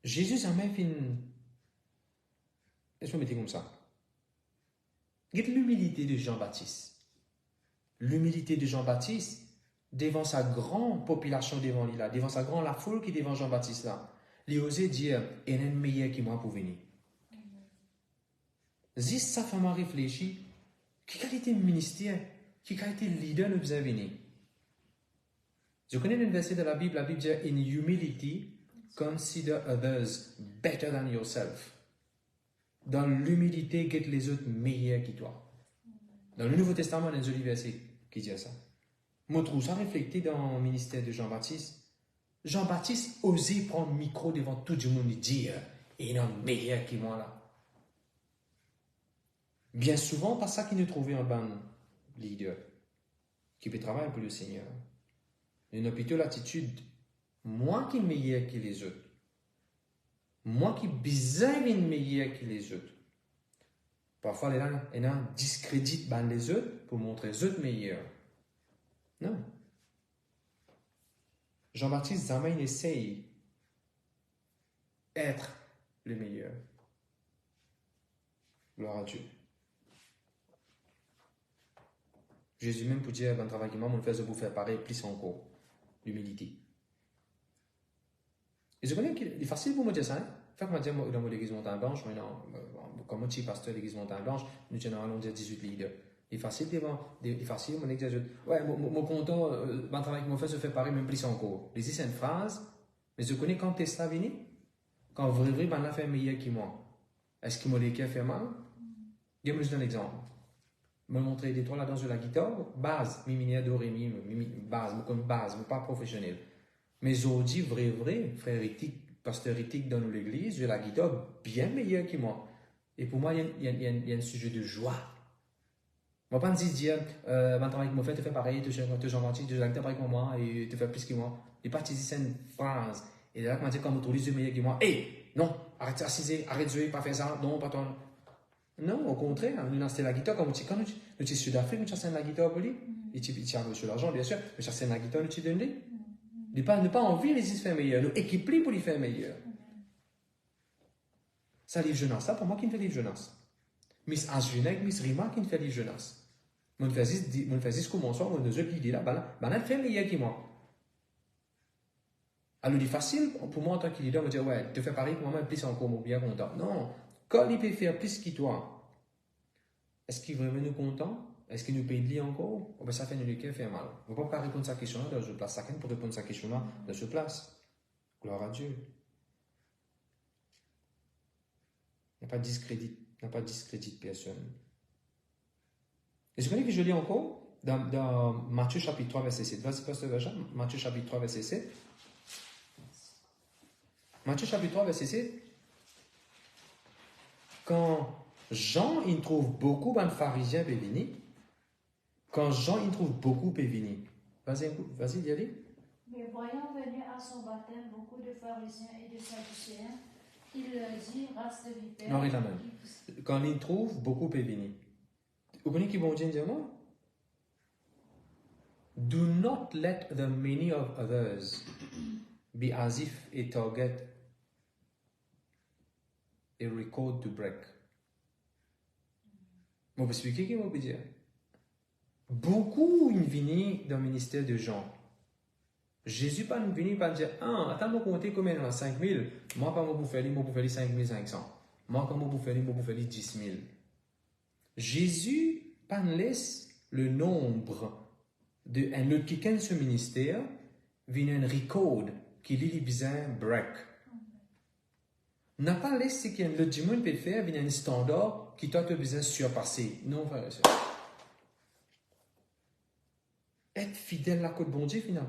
Jésus a même fait une... Laisse-moi mettre comme ça. Regarde l'humilité de Jean-Baptiste. L'humilité de Jean-Baptiste devant sa grande population devant lui là, devant sa grande la foule qui est devant Jean-Baptiste là. Il osait dire, il y a un meilleur qui moi pour venir. Si sa femme a réfléchi, qui a été ministère, qui a été leader nous besoin venir. Je connais un verset de la Bible dit, in humility, consider others better than yourself. Dans l'humilité, get les autres meilleurs que toi. Dans le Nouveau Testament, il y a un joli verset qui dit ça. Moi, je trouve ça reflété dans le ministère de Jean-Baptiste. Jean-Baptiste osait prendre le micro devant tout le monde et dire, il y a un meilleur que moi là. Bien souvent, pas ça qu'il nous trouvait un bon leader qui peut travailler pour le Seigneur. Il a plutôt l'attitude, moi qui est meilleur que les autres. Moi qui besoin d'être meilleur que les autres. Parfois, il y a un discrédit les autres pour montrer les autres meilleurs. Non. Jean-Baptiste jamais il essaye d'être le meilleur. Gloire à Dieu. Jésus même pour dire, ben travail qui m'a fait de vous faire pareil, plus encore. L'humilité. Et je connais qu'il est facile pour me dire ça. Hein? Fait que moi dire dans l'église Montagne Blanche, comme je suis pasteur de l'église Montagne Blanche, nous allons dire 18 leaders. Il est facile devant, il est facile, mon exagère. Ouais, mon content, mon travail qui m'a fait se fait pareil, même plus encore. Les c'est une phrase, mais je connais quand Tesla venu, quand vrai, ben l'a fait meilleur que moi. Est-ce qu'il m'a dit qu'il a fait mal? Je me donne un exemple. Je me montrer des trois là dans la guitare, base, mi mineur do ré mi, base, comme base, mais pas professionnel. Mais aujourd'hui, vrai, frère éthique, pasteur éthique dans l'église, j'ai la guitare bien meilleure que moi. Et pour moi, il y a un sujet de joie. Je ne vais pas dire, mon travail que je fais, tu fais pareil, tu es gentil, tu es pareil que moi, et tu fais plus que moi. Il n'est pas utilisé une phrase. Et là, quand je dis, quand tu es meilleur que moi, non, arrête d'assiser, arrête de jouer, pas faire ça, non, pas toi. Non, au contraire, nous lançons la guitare, quand nous sommes Sud-Afrique, nous chassons la guitare pour lui. Et tu as sur l'argent, bien sûr, nous chassons la guitare, nous te donnons. Ne pas envie de les faire meilleur, nous équiper pour les faire meilleur. Ça livre jeunesse, ça pour moi qui me fait livre jeunesse. Miss Asjunek, Miss Rima qui me fait livre jeunesse. Mon fais comment ça, mon deux l'idée là, elle fait meilleur que moi. Alors, il est facile pour moi en tant que leader, me dire, ouais, tu fais pareil pour moi, mais plus encore, bien content. Non, quand il peut faire plus que toi, est-ce qu'il est vraiment nous content? Est-ce qu'il nous paye de lui encore? Oh, ben, ça fait nous qui fait mal. On ne va pas répondre à sa question là dans une place. Chacun pour répondre à sa question là dans une place. Gloire à Dieu. Il n'y a pas de discrédit personne. Et je connais que je lis encore dans Matthieu chapitre 3, verset 7. Vas-y, pasteur Jean, Matthieu chapitre 3, verset 7. Matthieu chapitre 3, verset 7. Quand Jean, il trouve beaucoup de pharisiens pévinis, quand Jean, il trouve beaucoup pévinis. Vas-y, dis allez. Mais voyant venir à son baptême beaucoup de pharisiens et de sadducéens, il leur dit, race de vipères. Non, il amène. Quand il trouve beaucoup pévinis. Vous connaissez qui vont dire moi? Do not let the many of others be as if a target, a record to break. Je vais vous expliquer ce que je veux dire. Beaucoup viennent dans le ministère de Jean. Jésus pas nous venir pas dire, attends, moi compter combien dans 5000, moi pas moi pour faire 5500. Moi comment pour faire 10 000. Jésus pas nous laisse le nombre de un autre qui ce ministère vient un record qui lui besoin break. N'a pas laissé qu'il y a un autre monde peut faire vient un standard qui toi tu besoin surpasser. Non frère et sœur. Être fidèle à côté bon Dieu finalement.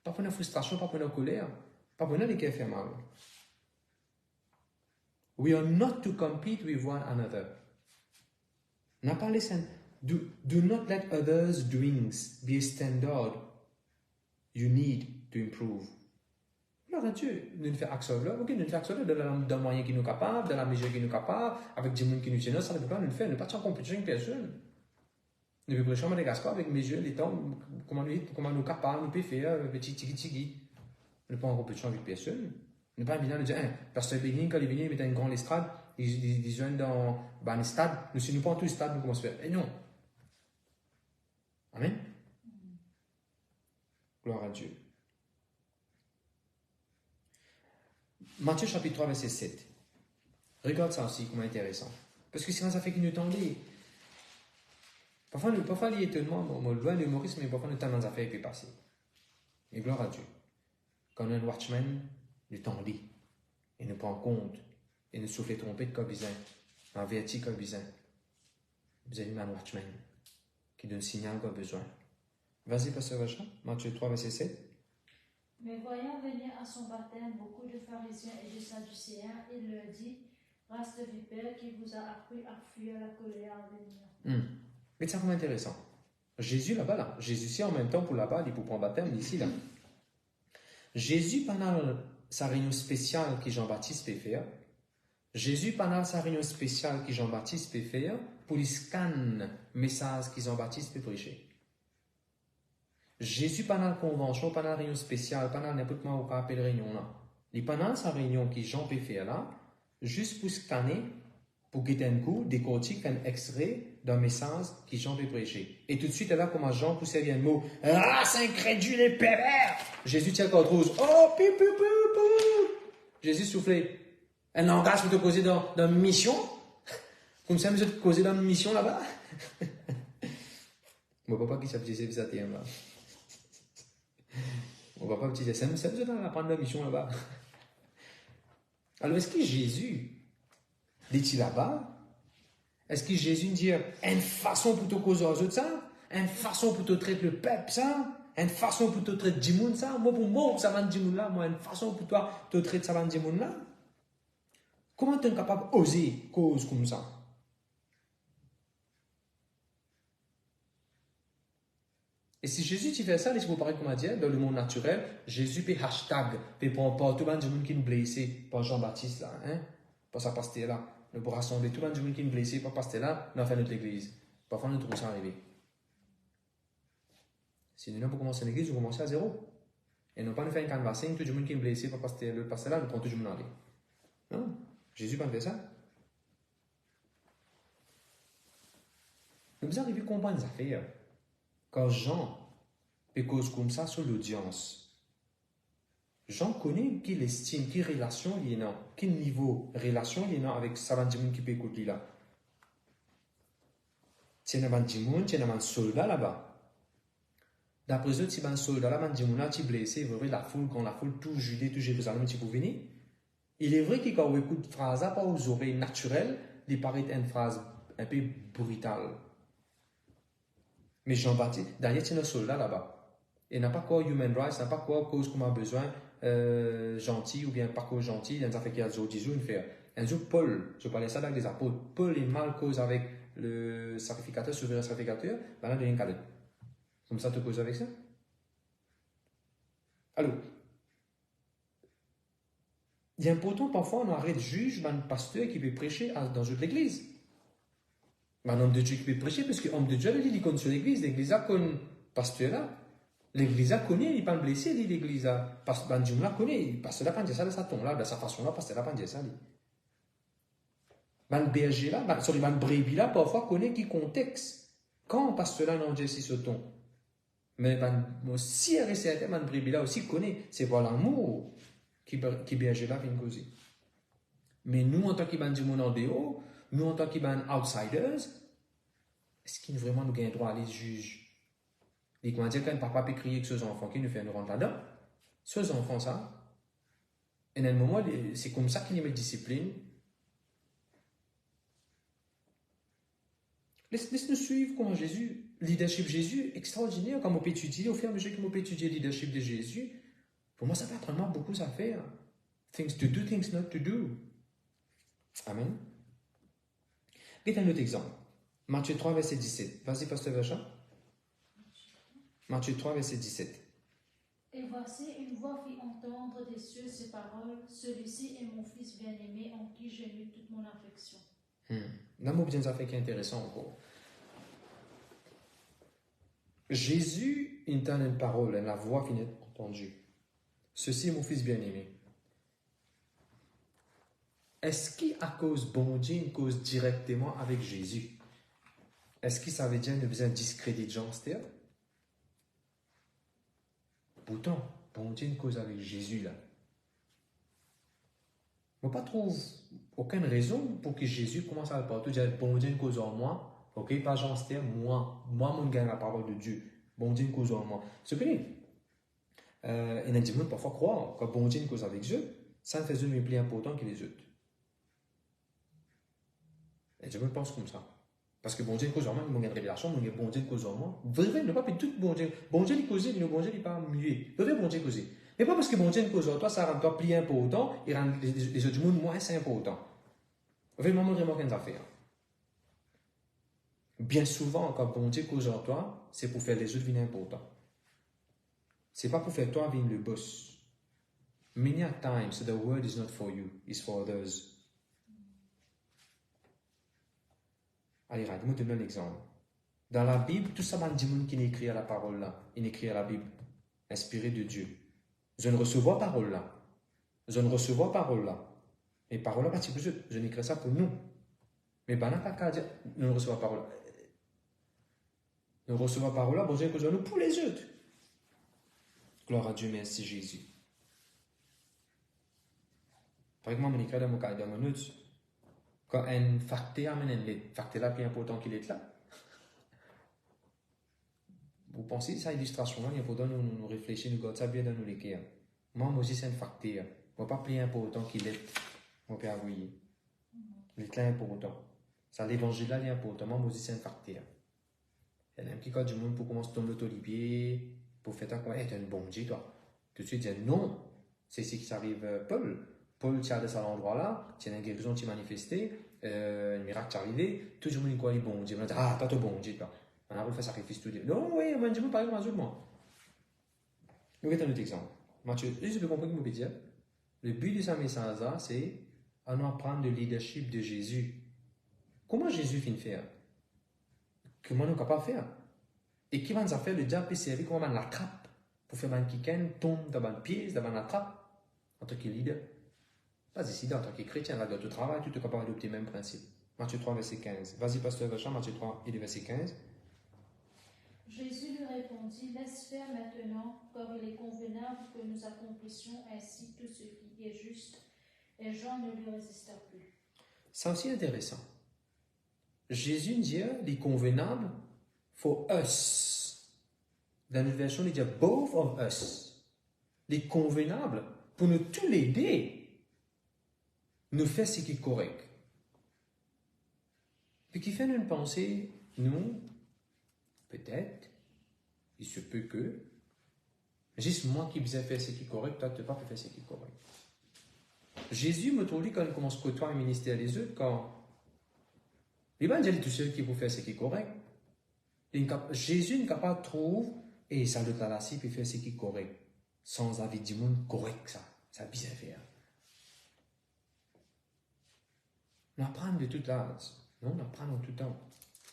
Pas pour une frustration, pas pour une colère, pas pour une qui fait mal. We are not to compete with one another. N'a pas listen. Do not let others' doings be a standard you need to improve. Gloire à Dieu, nous faisons action là, ok, nous faisons action là dans le moyen qui nous est capable, dans la mesure qui nous est capable, avec des gens qui nous tiennent, ça ne veut pas nous faire, nous ne pas en compétition avec personne. Nous pouvons prêcher à Madagascar avec mesure, les temps, comment nous sommes capables, nous pouvons faire, petit tigui. Nous ne pas en compétition avec personne. Nous ne pas venir nous dire, pasteur Bénin, quand il vient, il met une grande estrade, ils viennent dans un stade, nous si nous pas en tout stade, nous commençons à faire. Et non. Amen. Gloire à Dieu. Matthieu chapitre 3, verset 7. Regarde ça aussi, comment intéressant. Parce que sinon, ça fait qu'il nous tendait. Parfois, il est étonnement, loin de l'humorisme, mais parfois, nous tendons dans les affaires et puis passer. Et gloire à Dieu. Quand on a un watchman, nous tendait. Et nous prend compte. Et nous souffle trompette comme bizarre. Avertit comme bizarre. Vous avez un watchman qui donne signal qu'on a besoin. Vas-y, pasteur Vacha, Matthieu 3, verset 7. Mais voyant venir à son baptême beaucoup de pharisiens et de sadducéens, il leur dit, race de vipères qui vous a appris à fuir la colère à venir. Mais c'est vraiment intéressant. Jésus là-bas, là. Jésus ici en même temps pour là-bas, il peut prendre baptême ici, là. Jésus, pendant sa réunion spéciale que Jean-Baptiste peut faire, Jésus, pendant sa réunion spéciale que Jean-Baptiste peut faire, pour les scanner message que Jean-Baptiste peut prêcher. Jésus, pendant la convention, pendant la réunion spéciale, pendant n'importe quoi, on appelle réunion là, et pendant sa réunion que Jean peut faire là, juste pour scanner, pour guetter un coup, décortiquer un extrait d'un message que Jean peut prêcher. Et tout de suite, là, comment Jean pour servir un mot, race incrédule et pervers. Jésus tient contre rose, oh, pi. Jésus soufflait. Un langage pour te causer dans une mission, comme ça, vous êtes causé dans une mission là-bas. Mon papa qui s'appelait ça là. Mon papa me disait, ça vous êtes dans la prendre la mission là-bas. Alors, est-ce que Jésus dit-il là-bas? Est-ce que Jésus dit une façon pour te causer aux autres ça? Une façon pour te traiter le peuple ça? Une façon pour te traiter du monde ça? Moi, pour moi, ça va du monde là. Moi, une façon pour toi te traiter ça va du monde là? Comment tu es capable d'oser cause comme ça? Et si Jésus tu fais ça, laissez-moi parler comment dire, dans le monde naturel, Jésus peut hashtag, peut prendre pas tout le monde qui est blessé par Jean-Baptiste là, hein, par sa pasteur là, nous pour rassembler tout le monde qui est blessé par pasteur là, dans notre église. Parfois nous trouvons ça arriver. Si nous n'avons pas commencé l'église, nous commençons à zéro. Et non pas nous faire une canvassing, tout le monde qui est blessé par pasteur, le pasteur là, nous prenons tout le monde en aller. Non, Jésus n'a pas fait ça. Nous devons arriver à comprendre les affaires. Quand Jean peut cause comme ça sur l'audience, Jean connaît qu'il estime, quelle relation il y a, quel niveau de relation il y a avec savant du monde qui peut écouter là. Tiens, avant du monde, tiens, avant soldat là-bas. D'après eux, si un soldat là, avant du monde là, tu es blessé, vous voyez la foule, quand la foule, tout Judée, tout Jérusalem, tu peux venir. Il est vrai que quand on écoute une phrase, pas aux oreilles naturelles, il paraît une phrase un peu brutale. Mais Jean-Baptiste, derrière, c'est un soldat là-bas. Il n'a pas quoi human rights, n'a pas quoi cause qu'on a besoin gentil ou bien pas quoi gentil. Il y a un fait qu'il y a des disons une faire. Un jour, Paul, je parlais ça avec les apôtres, Paul est mal cause avec le sacrificateur, souverain sacrificateur, ben là, il y a un cadet. Comme ça, tu causes avec ça? Alors, il est important parfois, on arrête juge, un pasteur qui peut prêcher dans une église. Un homme de Dieu qui peut prêcher, parce que l'homme de Dieu, il connaît sur l'église a connu pasteur là. L'église a connu, il n'est pas blessé, l'église a. Ben Dieu l'a connu, pasteur là, pas dire ça de sa tombe là, de sa façon là, pasteur là, pas dire ça. Ben berger là, ben brebis là, parfois connaît qui contexte. Quand pasteur là, non, Dieu si ce ton. Mais ben, si il reste certain, ben brebis là aussi connaît, c'est pour l'amour qui berger là vient causer. Mais nous, en tant que ben du monde en dehors, nous, en tant que outsiders, est-ce qu'il vraiment nous gagne droit à aller juger? Et comment dire qu'un papa peut crier que ses enfants qui nous fait nous rentrer là-dedans? Ses enfants, ça. Et dans le moment, c'est comme ça qu'il y a une discipline. Laisse-nous suivre comment Jésus, leadership Jésus, extraordinaire, comme on peut étudier, au fur et à mesure qu'on peut étudier le leadership de Jésus. Pour moi, ça va vraiment beaucoup à faire. Things to do, things not to do. Amen. Regardez un autre exemple. Matthieu 3, verset 17. Vas-y, pasteur Vachin. Matthieu 3, verset 17. Et voici, une voix fit entendre des cieux ces paroles. Celui-ci est mon fils bien-aimé en qui j'ai mis toute mon affection. Là, moi, bien, ça fait intéressant encore. Jésus entend une parole, et la voix finit entendue. Ceci est mon fils bien-aimé. Est-ce qu'à cause bon Dieu, une cause directement avec Jésus? Est-ce que ça veut dire qu'il a besoin de discréditer Jean, c'est-à-dire? Pourtant, bon Dieu, une cause avec Jésus là. Je ne trouve aucune raison pour que Jésus commence à parler, dire bon Dieu, une cause en moi. Ok, pas Jean, c'est-à-dire moi, je gagne la parole de Dieu. Bon Dieu, une cause en moi. Ce que il y a des gens parfois croient que bon Dieu, une cause avec Dieu, ça ne fait plus important que les autres. Et je me pense comme ça. Parce que bon Dieu, une cause en moi, il y a une révélation, il y a bon Dieu, une cause en moi. Vrai, ne pas tout bon Dieu. Bon Dieu, il cause, mais le bon Dieu, il n'est pas muet. Vrai, bon Dieu, cause. Mais pas parce que bon Dieu, une cause en toi, ça rend toi plus important, et rend les autres monde moins important. Vraiment, vraiment, qu'une affaire. Bien souvent, quand bon Dieu cause en toi, c'est pour faire les autres venir importants. C'est pas pour faire toi venir le boss. Many a times, the word is not for you, it's for others. Allez, moi te donne un exemple. Dans la Bible, tout ça, c'est des gens qui écrit à la parole là, il écrit à la Bible, inspiré de Dieu. Je ne recevoir parole là. Je ne recevoir parole là. Et parole là, pas si je n'écris ça pour nous. Mais pas n'a pas qu'à dire, nous ne recevons parole là. Nous recevons parole là, bon Dieu, que nous pour les autres. Gloire à Dieu, merci Jésus. Par exemple, on écrit dans mon cas, dans mon note, quand un facteur amène un lait, facteur là plus important qu'il est là. Vous pensez que cette illustration-là, il faut nous réfléchir, nous garder ça bien dans nos légumes. Moi aussi, c'est un facteur. Moi, pas plus important qu'il est. Moi, je peux avouer. Il est important. Ça, l'évangile là, il est important. Moi aussi, c'est un facteur. Il y a un petit cas du monde pour commencer à tomber l'auto-lipier, pour faire quoi, tu es un bon Dieu, toi. Tout de suite, dire non. C'est ce qui s'arrive, Paul. Paul, tu as de cet endroit-là, tu as une guérison qui manifestée, un miracle qui est arrivé, tout le monde dit quoi, il est bon Dieu. On dit, ah, toi, tu es bon Dieu, toi. On a fait sacrifice tout le temps. Non, oui, on dit, par exemple, moi. Nous avons un autre exemple. Matthieu, je peux comprendre ce que vous pouvez dire. Le but de ce message-là, c'est à nous apprendre le leadership de Jésus. Comment Jésus finit de faire? Comment nous sommes capables de faire? Et qui va nous faire le diable peut servir comme on l'attrape pour faire un quelqu'un tombe dans un piège, dans un attrape en tant que leader. Pas ici, en tant que chrétien, là, dans ton travail, tu es capable d'adopter le même principe. Matthieu 3, verset 15. Vas-y, pasteur Vachin, Matthieu 3 et le verset 15. Jésus lui répondit, laisse faire maintenant, car il est convenable que nous accomplissions ainsi tout ce qui est juste. Et Jean ne lui résista plus. C'est aussi intéressant. Jésus dit, il est convenable for us. Dans une version, il dit both of us. Il est convenable pour nous tous les deux. Nous faire ce qui est correct. Puis qui fait une pensée, nous, peut-être, il se peut que, juste moi qui faisais faire ce qui est correct, toi, tu ne peux pas faire ce qui est correct. Jésus me trouve quand il commence à côtoyer le ministère des autres, quand il va dire tout seul qui peut faire ce qui est correct. Jésus n'est capable de trouver, et ça le talassi, puis faire ce qui est correct. Sans avis du monde, correct, ça. Ça bien faire. On apprend de toute l'âge. Non, on apprend en tout temps.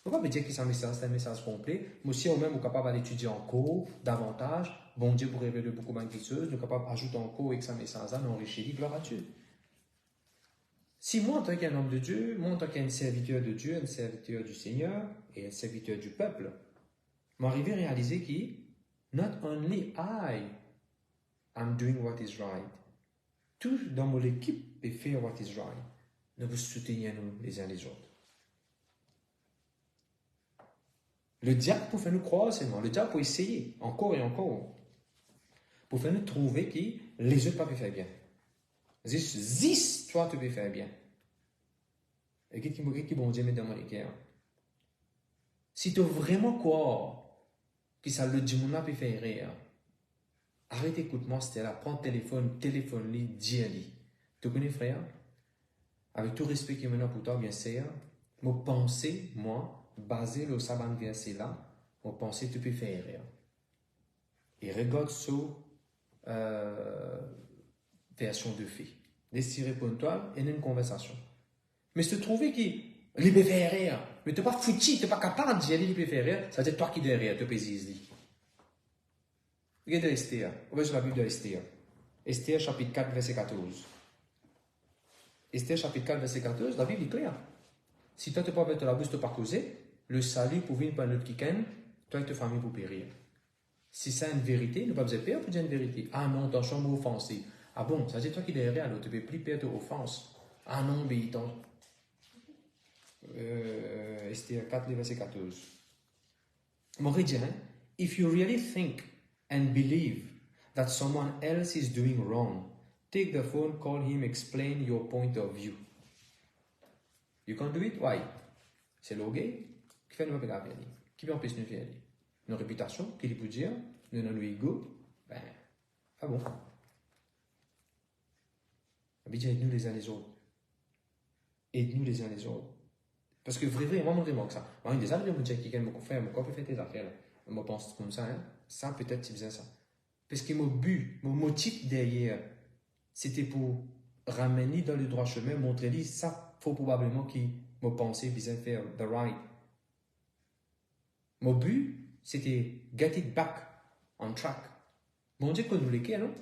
On ne peut pas me dire que c'est un message complet. Mais si on-même est capable d'étudier en cours davantage, bon Dieu pour révéler beaucoup de choses, nous sommes capables d'ajouter en cours avec sa message, nous enrichir, gloire à Dieu. Si moi, en tant qu'un homme de Dieu, moi, en tant qu'un serviteur de Dieu, un serviteur du Seigneur et un serviteur du peuple, m'arriver à réaliser que not only I'm doing what is right, tout dans mon équipe peut faire what is right. Nous vous soutenir nous les uns les autres. Le diable pour faire nous croire seulement, le diable pour essayer encore et encore, pour faire nous trouver que les autres peuvent faire bien. Zis, toi tu peux faire bien. Et qu'est-ce qui bon Dieu met dans mon cœur? Si tu veux vraiment croire que ça le dimanche peut faire rire, arrête écoute-moi, c'était là, prends le téléphone, dis-lui. Tu connais frère? avec tout respect que maintenant pour toi, bien sûr, mon pensée, moi, basé sur ce verset-là, mon pensée, tu peux faire rire. Et regarde sur version de fait. Désiré pour toi, et une conversation. Mais se trouver qui il peut faire rire, mais tu n'es pas foutu, tu n'es pas capable de dire qu'il peut faire rire, ça veut dire toi qui dois rire, tu peux dire. Regarde Esther, on va sur la Bible de Esther. Esther chapitre 4, verset 14. Esther chapitre 4, verset 14, la Bible est claire. Si toi tu peux mettre la bouche, tu ne pas causer, le salut pour venir par notre quican, toi et ta famille pour périr. Si c'est une vérité, ne pas besoin de perdre pour dire une vérité. Ah non, ton chambre offensé. Ah bon, ça c'est toi qui derrière, alors tu ne peux plus perdre offense. Ah non, mais ton. Esther 4, verset 14. Mon dit, if you really think and believe that someone else is doing wrong, take the phone, call him, explain your point of view. You can't do it? Why? C'est le gay qui fait nous faire qui peut empêcher de faire une réputation, qui peut dire, nous avons ego, ben, ah bon. Aide-nous les uns les autres. Aide-nous les uns les autres. Parce que vraiment, moi, je remarque ça. Moi, il y a des années, je me dis que quelqu'un me fait, moi, faire tes affaires. Je pense comme ça, hein. Ça, peut-être, tu faisais ça. Parce que mon but, mon motif derrière, c'était pour ramener dans le droit chemin, montrer-lui, ça, faut probablement qu'il me pensait bien faire the right. Mon but, c'était get it back on track. Bon Dieu, qu'on nous l'écrit, non?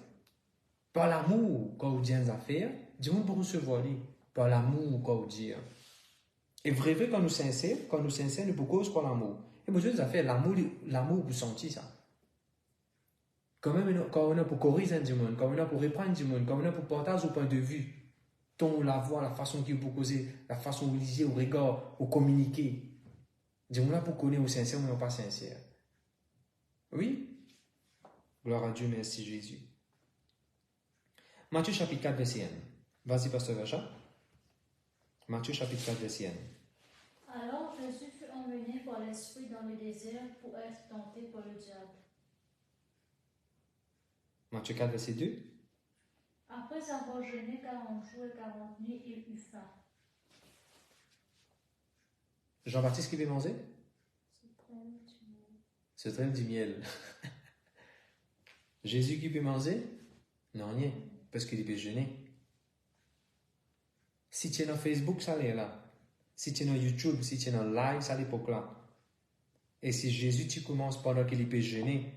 Par l'amour, quand vous dites des affaires, dis-moi pour recevoir lui. Par l'amour, quand vous dites. Et vrai, quand nous sincères, nous pour cause par l'amour. Et bon Dieu, des affaires, l'amour, vous sentez ça. Quand on a pour corriger du monde, quand on a pour reprendre du monde, quand on a pour partager au point de vue, ton la voix, la façon qu'il vous causer, la façon où vous lisez, au regard, au communiquer. Dis-moi là pour connaître au sincère ou non pas sincère. Oui? Gloire à Dieu, merci Jésus. Matthieu chapitre 4, verset 1. Vas-y, pasteur Vacha. Matthieu chapitre 4, verset 1. Alors Jésus fut emmené par l'Esprit dans le désert pour être tenté par le diable. Matthieu 4, verset 2. Après avoir jeûné 40 jours et 40 nuits, il eut faim. Jean-Baptiste qui veut manger? Se trêve du miel. Jésus qui peut manger? Non, rien. Parce qu'il peut jeûner. Si tu es dans Facebook, ça l'est là. Si tu es dans YouTube, si tu es dans live, ça l'époque là. Et si Jésus, tu commences pendant qu'il peut jeûner,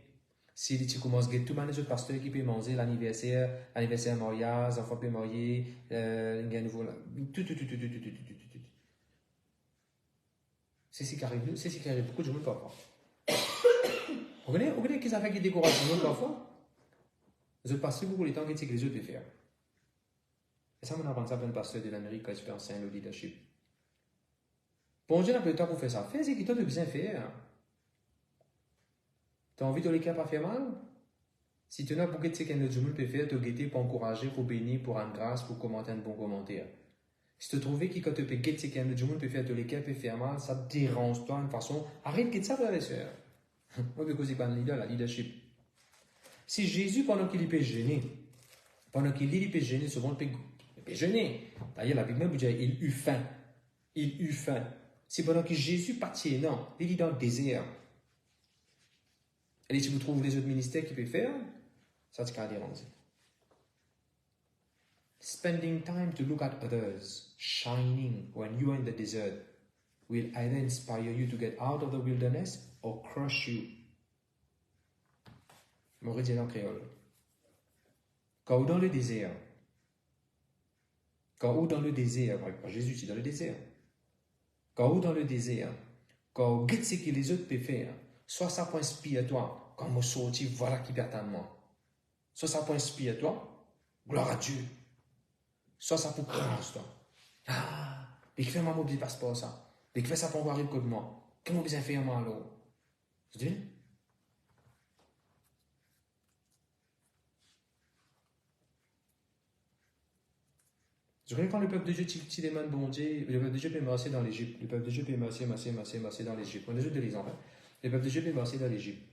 si tu commences à tout les autres pasteurs qui peuvent manger l'anniversaire, mariage, les enfants peuvent marier, nouveau là. Tout. C'est ce qui arrive, beaucoup de monde parfois. Vous connaissez qui ça fait qui décourage le monde parfois? Les autres pasteurs, beaucoup les temps que les autres peuvent faire. Et ça, on apprend ça à un pasteur de l'Amérique quand il fait enseigner le leadership. Bon Dieu n'a pas le temps pour faire ça. Fais ce qu'il t'a de bien faire. Tu as envie de l'écrire pas faire mal? Si tu n'as pas ce qu'un autre monde peut faire, te guetter pour encourager, pour bénir, pour rendre grâce, pour commenter un bon commentaire. Si tu trouves que quand tu peux guetter ce qu'un autre monde peut faire, te l'écrire peut faire mal, ça te dérange toi d'une façon. Arrête de ça, frère et soeur. Moi, parce que c'est pas un leader, la leadership. Si Jésus, pendant qu'il peut gêner, souvent il peut gêner. D'ailleurs, la Bible même dit il eut faim. Il eut faim. C'est pendant que Jésus partit, non, il est dans le désert. Et si vous trouvez les autres ministères qui peuvent faire, ça te dérange. Spending time to look at others shining when you are in the desert will either inspire you to get out of the wilderness or crush you. Maurice dit en créole. Quand dans le désert, Jésus est dans le désert. Quand dans le désert, quand vous guettez ce que les autres peuvent faire, soit ça peut inspirer toi, quand vous sortez, voilà qui perd tellement. Soit ça peut inspirer toi, gloire à Dieu. Soit ça peut prendre toi. Ah, mais qui fait ma mobile passeport ça? Mais qui fait ça pour voir le code de moi? Comment vous faire mal alors? Vous dites? Je connais quand le peuple de Dieu tire des mains de bon Dieu, le peuple de Dieu peut marcher dans l'Égypte. Le peuple de Dieu peut marcher dans l'Égypte. On a juste de l'exemple. Le peuple de Dieu peut marcher dans l'Égypte.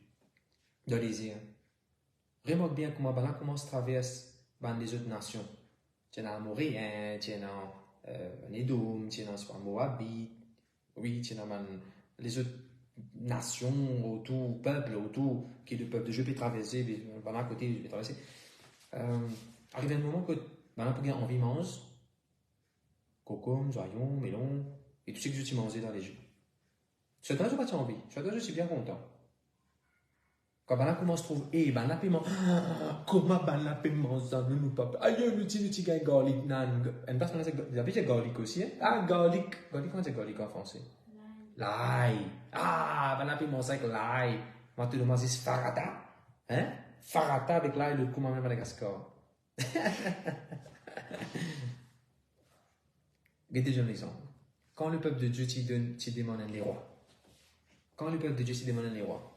Dans les îles. Remarque bien comment se traverse les autres nations. Tu es dans Amorien, tu es dans Édom, Moabite, oui, les autres nations autour, peuples autour, qui est le peuple de Dieu peut traverser, pendant à côté, peut traverser. Arrive un moment que, maintenant, pour gagner envie de manger, cocom, zoyon, melon, et tout ce que je suis mangé dans les jeux. Ce temps, je n'ai pas envie. Ce temps, je suis bien content. Quand on commence à trouver, ben là, paiement, comment ben là, paiement, ça, nous, papa, aïe, nous, tu gagnes garlic, nan, une personne, vous avez dit garlic aussi, hein? Ah, garlic, comment c'est garlic en français? L'ail. Ah, ben là, paiement, c'est avec l'ail. Moi, tu demandes, c'est farata, hein? Farata avec l'ail, le coup, même Madagascar. Mettez un exemple. Quand le peuple de Dieu t'y demande les rois, quand le peuple de Dieu t'y demande les rois,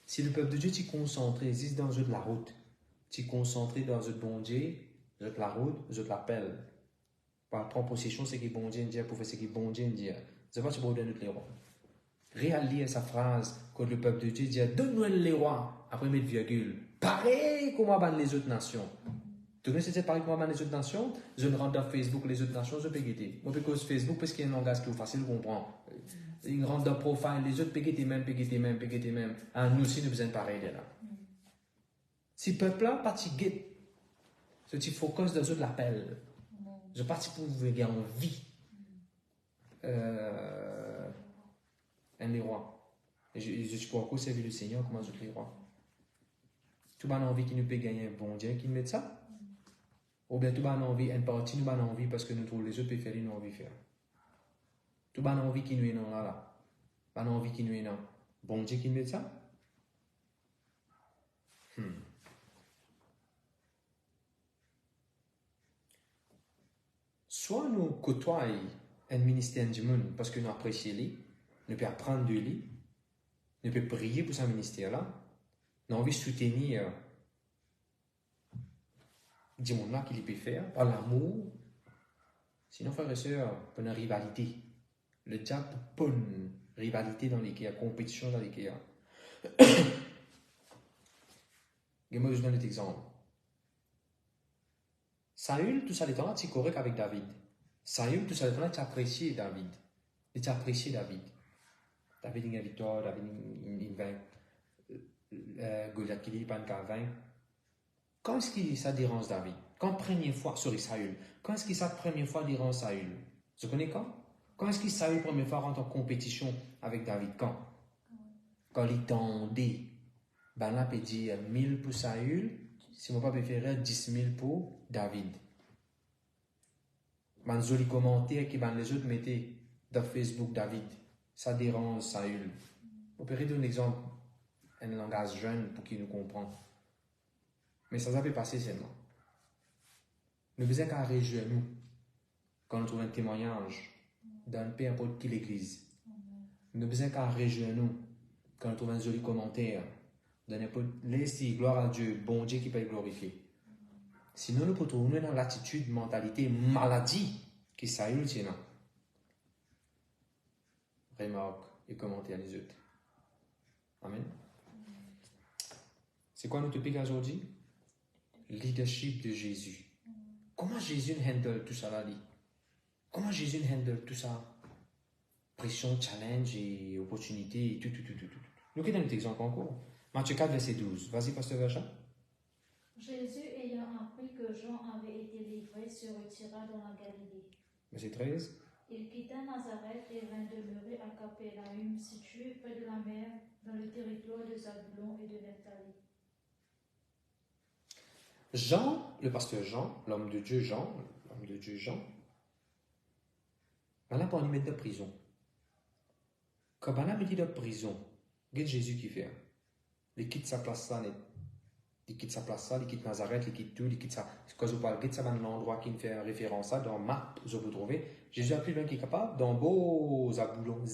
si le peuple de Dieu t'y concentré, existe dans de la route, t'y concentré dans le bon Dieu, de la route, je l'appelle. Par prendre possession, c'est qui bon Dieu dit, pour faire ce qui bon Dieu dit. C'est pas ce que donner les rois. Réalisez sa phrase quand le peuple de Dieu dit, donne-nous les rois, après mettre virgule. Pareil comme dans les autres nations. Tu connais c'est pareil comme dans les autres nations, je ne rentre dans Facebook les autres nations, je peux guetter. Moi, parce que Facebook, parce qu'il y a un langage qui est facile de comprendre. Ils rentrent dans le profil, les autres péguetés même. Ah, nous aussi, nous besoin de pareil là. Si le peuple-là, parti guette, ce petit focus dans eux de l'appel. Je parti pour vous gagner en vie. Un des rois. Et je suis encore servir le Seigneur comme un autre les rois. Tout le monde a envie qu'il nous peut gagner un bon Dieu qui nous mette ça. Ou bien tout le monde a envie, une partie nous a envie parce que nous trouvons les autres peut faire, nous envie de faire. Tout le monde a envie qu'il nous ait non là. Pas envie qu'il nous ait non. Bon Dieu qui nous mette ça. Soit nous côtoyons un ministère du monde parce que nous apprécions lui, nous pouvons apprendre de lui, nous pouvons prier pour ce ministère-là, nous avons envie de soutenir du monde-là qu'il peut faire, par l'amour. Sinon, frères et sœurs, pour une rivalité. Le diable pour une rivalité dans l'IKEA, compétition dans l'IKEA. Moi, je donne un exemple. Saül, tout ça, les temps-là, tu es correct avec David. Saül, tout ça, les temps-là, tu apprécies David. Et tu apprécies David. David, il a une victoire, David, il vainc. Goliath, qui dit, pas une vainc. Quand est-ce que ça dérange David? Quand première fois, Saül. Quand est-ce que ça première fois dérange Saül? Tu connais quand? Quand est-ce que Saül première fois rentre en compétition avec David? Quand? Quand il tendait. Ben là, peut dire 1000 pour Saül, si mon papa préférait 10 000 pour David. Ben joli commentaire qui ben les autres mettaient dans Facebook David. Ça dérange Saül. On peut donner un exemple, un langage jeune pour qu'il nous comprenne. Mais ça peut passer seulement. Nous besoin qu'à réjouir nous quand nous trouvons un témoignage d'un peu importe qui l'église. Nous besoin qu'à réjouir nous quand nous trouvons un joli commentaire d'un n'importe laissez gloire à Dieu, bon Dieu qui peut être glorifié. Sinon nous pouvons trouver dans l'attitude, mentalité, maladie qui Saül tient. Remarque et commentaire les autres. Amen. C'est quoi notre topic aujourd'hui? Leadership de Jésus. Comment Jésus handle tout ça là? Comment Jésus handle tout ça? Pression, challenge et opportunité et tout. Nous qui donne un exemple encore. Matthieu 4, verset 12. Vas-y, pasteur Vacha. Jésus ayant appris que Jean avait été livré se retira dans la Galilée. Verset 13. Il quitta Nazareth et vint demeurer à Capernaum, situé près de la mer, dans le territoire de Zabulon et de Nephtali. Jean, le pasteur Jean, l'homme de Dieu Jean, on a pas envie de mettre de prison. Quand on a mis de prison, qu'est-ce que Jésus qui fait? Il quitte sa place là, il quitte Nazareth, il quitte tout, il quitte ça. Quand je parle, quitte ça dans l'endroit qui fait référence à, dans map, je peux trouver. Jésus a plus loin qui est capable, dans beau Zabulon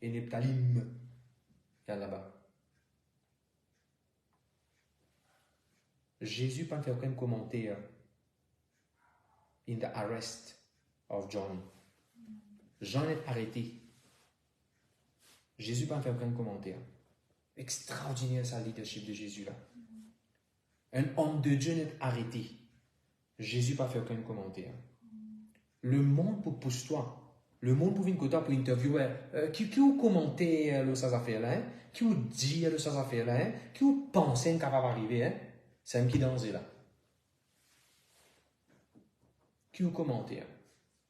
et Neptalim. Il y a là-bas. Jésus n'a pas fait aucun commentaire in the arrest of John. Jean est arrêté. Jésus n'a pas fait aucun commentaire. Extraordinaire sa leadership de Jésus là. Un homme de Dieu n'est arrêté. Jésus n'a pas fait aucun commentaire. Le monde pour pousse-toi. Le monde pour venir côté pour interviewer. Qui vous commenter ces affaires-là, hein? Qui vous dit ces affaires-là, hein? Qui vous pense qu'il va arriver, hein? C'est un qui danse là. Qui vous commente, hein?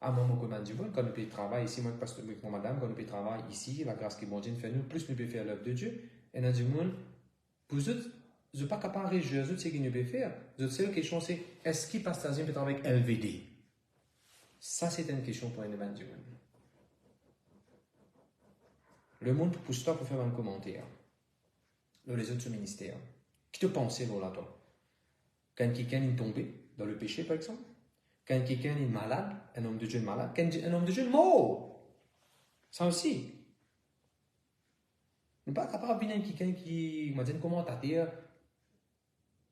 À moi, je commande du bon, quand nous payons travail ici, moi, parce que avec mon madame, quand nous payons travail ici, la grâce qui est bon Dieu fait nous, plus nous pouvons faire l'œuvre de Dieu. Et dans du monde, pour eux, je ne suis pas capable de réjouir, ce que nous pouvons faire. La seule question, c'est est-ce qu'il passe peut être avec LVD? Ça, c'est une question pour un événement du monde. Le monde pousse-toi pour faire un commentaire. Dans les autres ministères. Qui te pensait, là, toi? Quand quelqu'un est tombé dans le péché, par exemple? Quand quelqu'un est malade, un homme de Dieu est malade, quand un homme de Dieu est mort. Ça aussi. On n'est pas capable de venir quelqu'un qui m'a dit comment t'as dit.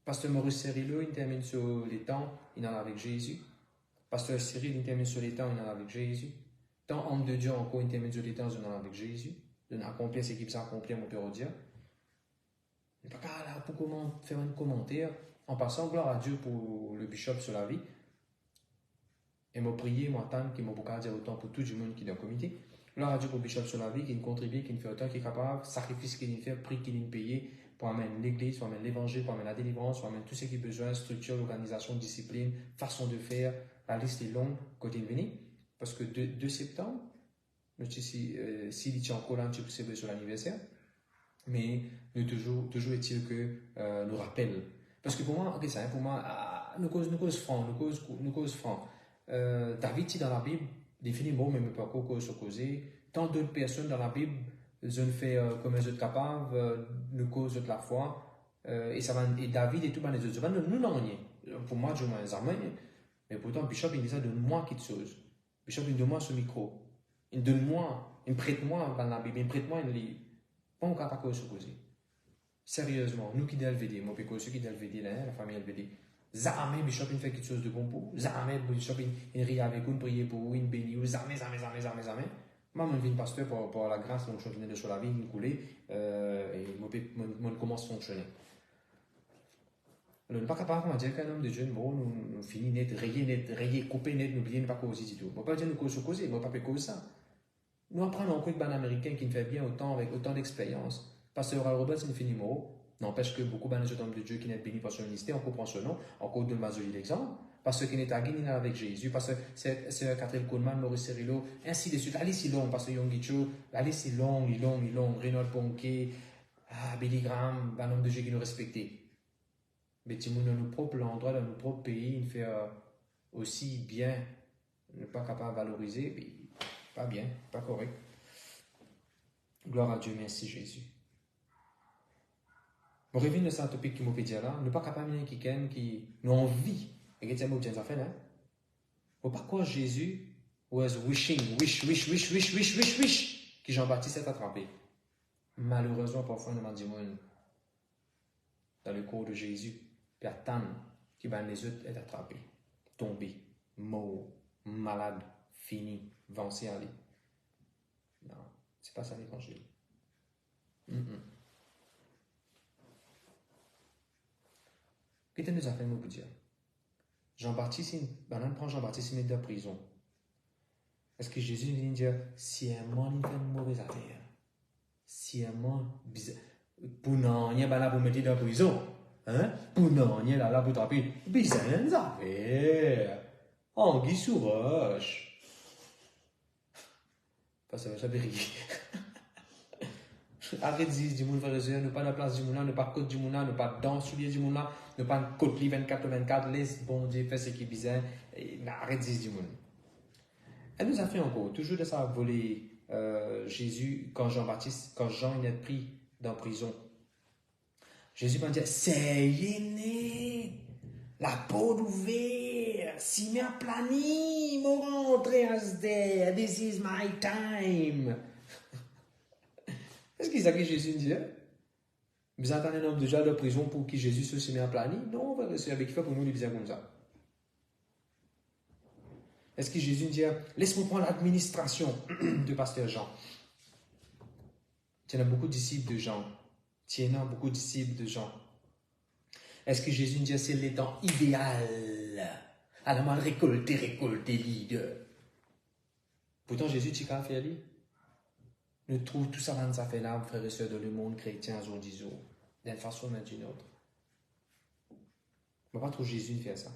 Pasteur Maurice Cyrilo, il termine sur les temps, il en a avec Jésus. Pasteur Cyril, il termine sur les temps, il en a avec Jésus. Tant homme de Dieu encore, il termine sur les temps, il en a avec Jésus. Il a accompli ce qu'il a accompli, mon Père Dieu. On n'est pas capable pour faire un commentaire. En passant, gloire à Dieu pour le bishop sur la vie. Et m'a prié, moi, tant qu'il m'a beaucoup dire autant pour tout le monde qui est dans le comité. Gloire à Dieu pour le bishop sur la vie, qui nous contribue, qui nous fait autant, qui est capable, sacrifice qu'il nous fait, prix qu'il nous paye, pour amener l'église, pour amener l'évangile, pour amener la délivrance, pour amener tout ce qui est besoin, structure, organisation, discipline, façon de faire. La liste est longue, côté de venir. Parce que 2 septembre, s'il est encore là, tu peux célébrer sur l'anniversaire. Mais toujours est-il que nous rappelle. Parce que pour moi, okay, ça, pour moi, nous cause franc. David, dans la Bible, définit bon, mais pas quoi se causer. Tant d'autres personnes dans la Bible, je ne fais comme elles sont capables, nous causent de la foi. Et David et tout, les autres, nous n'en rien. Pour moi, je m'en ai mais pourtant, Bishop, il dit ça, donne-moi quelque chose. Bishop, il donne-moi ce micro. Il donne-moi, il prête-moi dans la Bible, il prête-moi un livre. Pas encore pas quoi se causer. Sérieusement, nous qui sommes LVD, moi, ceux qui sont LVD, la famille LVD, jamais Bishop il fait quelque chose de bon pour vous. Jamais Bishop il rit avec vous, il prie pour vous, il bénit vous. Jamais. Moi, je suis pasteur pour la grâce, mon championnat de sur la vie, il coulé, et moi, commence à fonctionner. Nous ne sommes pas capables de dire qu'un homme de Dieu, bon, nous finissons net, rayé, coupé net, n'oubliez pas causer du tout. Je ne pas dire nous cause causer, je ne pas causer ça. Nous apprenons encore un américain qui nous fait bien avec autant d'expérience. Pasteur Robert, c'est une fini mot. N'empêche que beaucoup d'hommes de Dieu qui n'est béni par son ministère, on comprend ce nom, encore de Mazoli l'exemple. Parce qu'il est à Guinée avec Jésus, parce que c'est Catherine Coleman, Maurice Cyrilo, ainsi de suite. Allez, si long, parce que Yongicho, allez, si long, Renaud Ponquet, Billy Graham, un homme de Dieu qui nous respectait. Mais si nous, dans nos propres endroits, dans nos propres pays, il fait aussi bien, ne pas capable de valoriser, mais pas bien, pas correct. Gloire à Dieu, merci Jésus. Je reviens de ce topic qui m'a fait dire là, ne pas capable de quelqu'un qui n'a envie, et qui tient ça fait là. Faut pas croire Jésus was wish, que Jean-Baptiste est attrapé. Malheureusement, parfois, nous dit dans le corps de Jésus, puis attendre que les autres est attrapé, tombé, mort, malade, fini, vancé à lui. Non, c'est pas ça l'évangile. Qu'est-ce que nous a fait nous pour dire? Jean-Baptiste, on prend Jean-Baptiste, il met de la prison. Est-ce que Jésus vient dire, si un monde il fait une mauvaise affaire, si un monde bizarre, pour non, il y a là pour mettre dans la prison, hein? Pour non, il y a là pour taper, bizarre une affaire. Anguille sous roche. Parce que ça fait rire. Arrête de dire du monde, frère et sœur, ne pas la place du monde, ne pas côte du monde, ne pas dans soulier du monde, ne pas côte 24-24, laisse bon Dieu faire ce qui est bizarre, arrête de dire du monde. Elle nous a fait encore, toujours de ça voler Jésus, quand Jean est pris dans la prison. Jésus m'a dit, c'est né, la porte ouverte, si m'a plani, mon rentré à ce day, this is my time. Est-ce qu'il que Jésus dit? Vous attendez un homme déjà de prison pour qui Jésus se met en plani? Non, c'est avec qui fait pour nous les bizarres comme ça. Est-ce que Jésus dit, laisse-moi prendre l'administration de pasteur Jean? Tu as beaucoup de disciples de Jean. Tu as beaucoup de disciples de Jean. Est-ce que Jésus dit, c'est le temps idéal? Alors, récolter leader. Pourtant, Jésus, tu as fait lui. Nous trouvons tout ça dans sa fait là, frères et sœurs, dans le monde chrétien aujourd'hui, d'une façon ou d'une autre. On ne va pas trouver Jésus faire ça.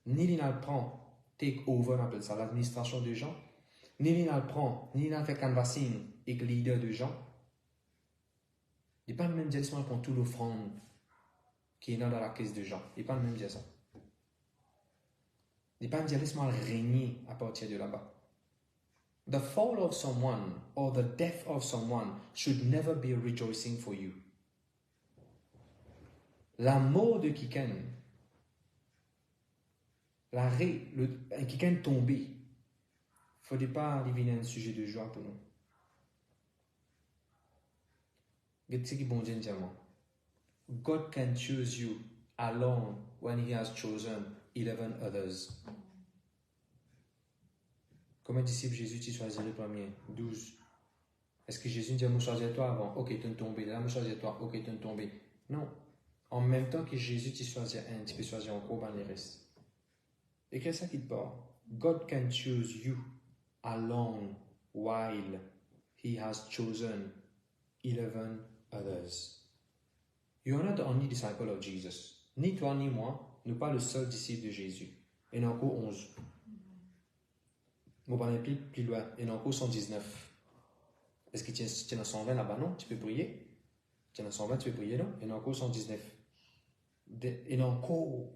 Ni il ne prend, take over, on appelle ça, l'administration de gens. Ni il ne prend, ni il ne fait canvassing et le leader de gens. Il n'est pas le même dire ça pour tout l'offrande qui est dans la caisse de gens. Il n'est pas le même dire ça. Il n'est pas le dire laisse-moi régner à partir de là-bas. The fall of someone or the death of someone should never be a rejoicing for you. La mort de quelqu'un, quelqu'un tombé, il ne faudrait pas arriver à un sujet de joie pour nous. Qu'est-ce qui est bon Dieu dit? God can choose you alone when He has chosen 11 others. Comme un disciple, Jésus, tu choisirais le premier, 12. Est-ce que Jésus dit, moi choisis toi avant? Ok, tu es tombé. Là, moi choisis toi. Ok, tu es tombé. Non. En même temps que Jésus, tu choisis un, tu peux choisir encore dans les restes. Et qu'est-ce qui te parle? God can choose you alone while He has chosen 11 others. You are not the only disciple of Jesus. Ni toi ni moi, nous pas le seul disciple de Jésus. Il y en a encore 11. Je vais aller plus loin. Il y en a encore 119. Est-ce que tu es dans 120 là-bas? Non, tu peux prier. Tu es dans 120, tu peux prier, non? Il y en a encore 119. Il y en a encore.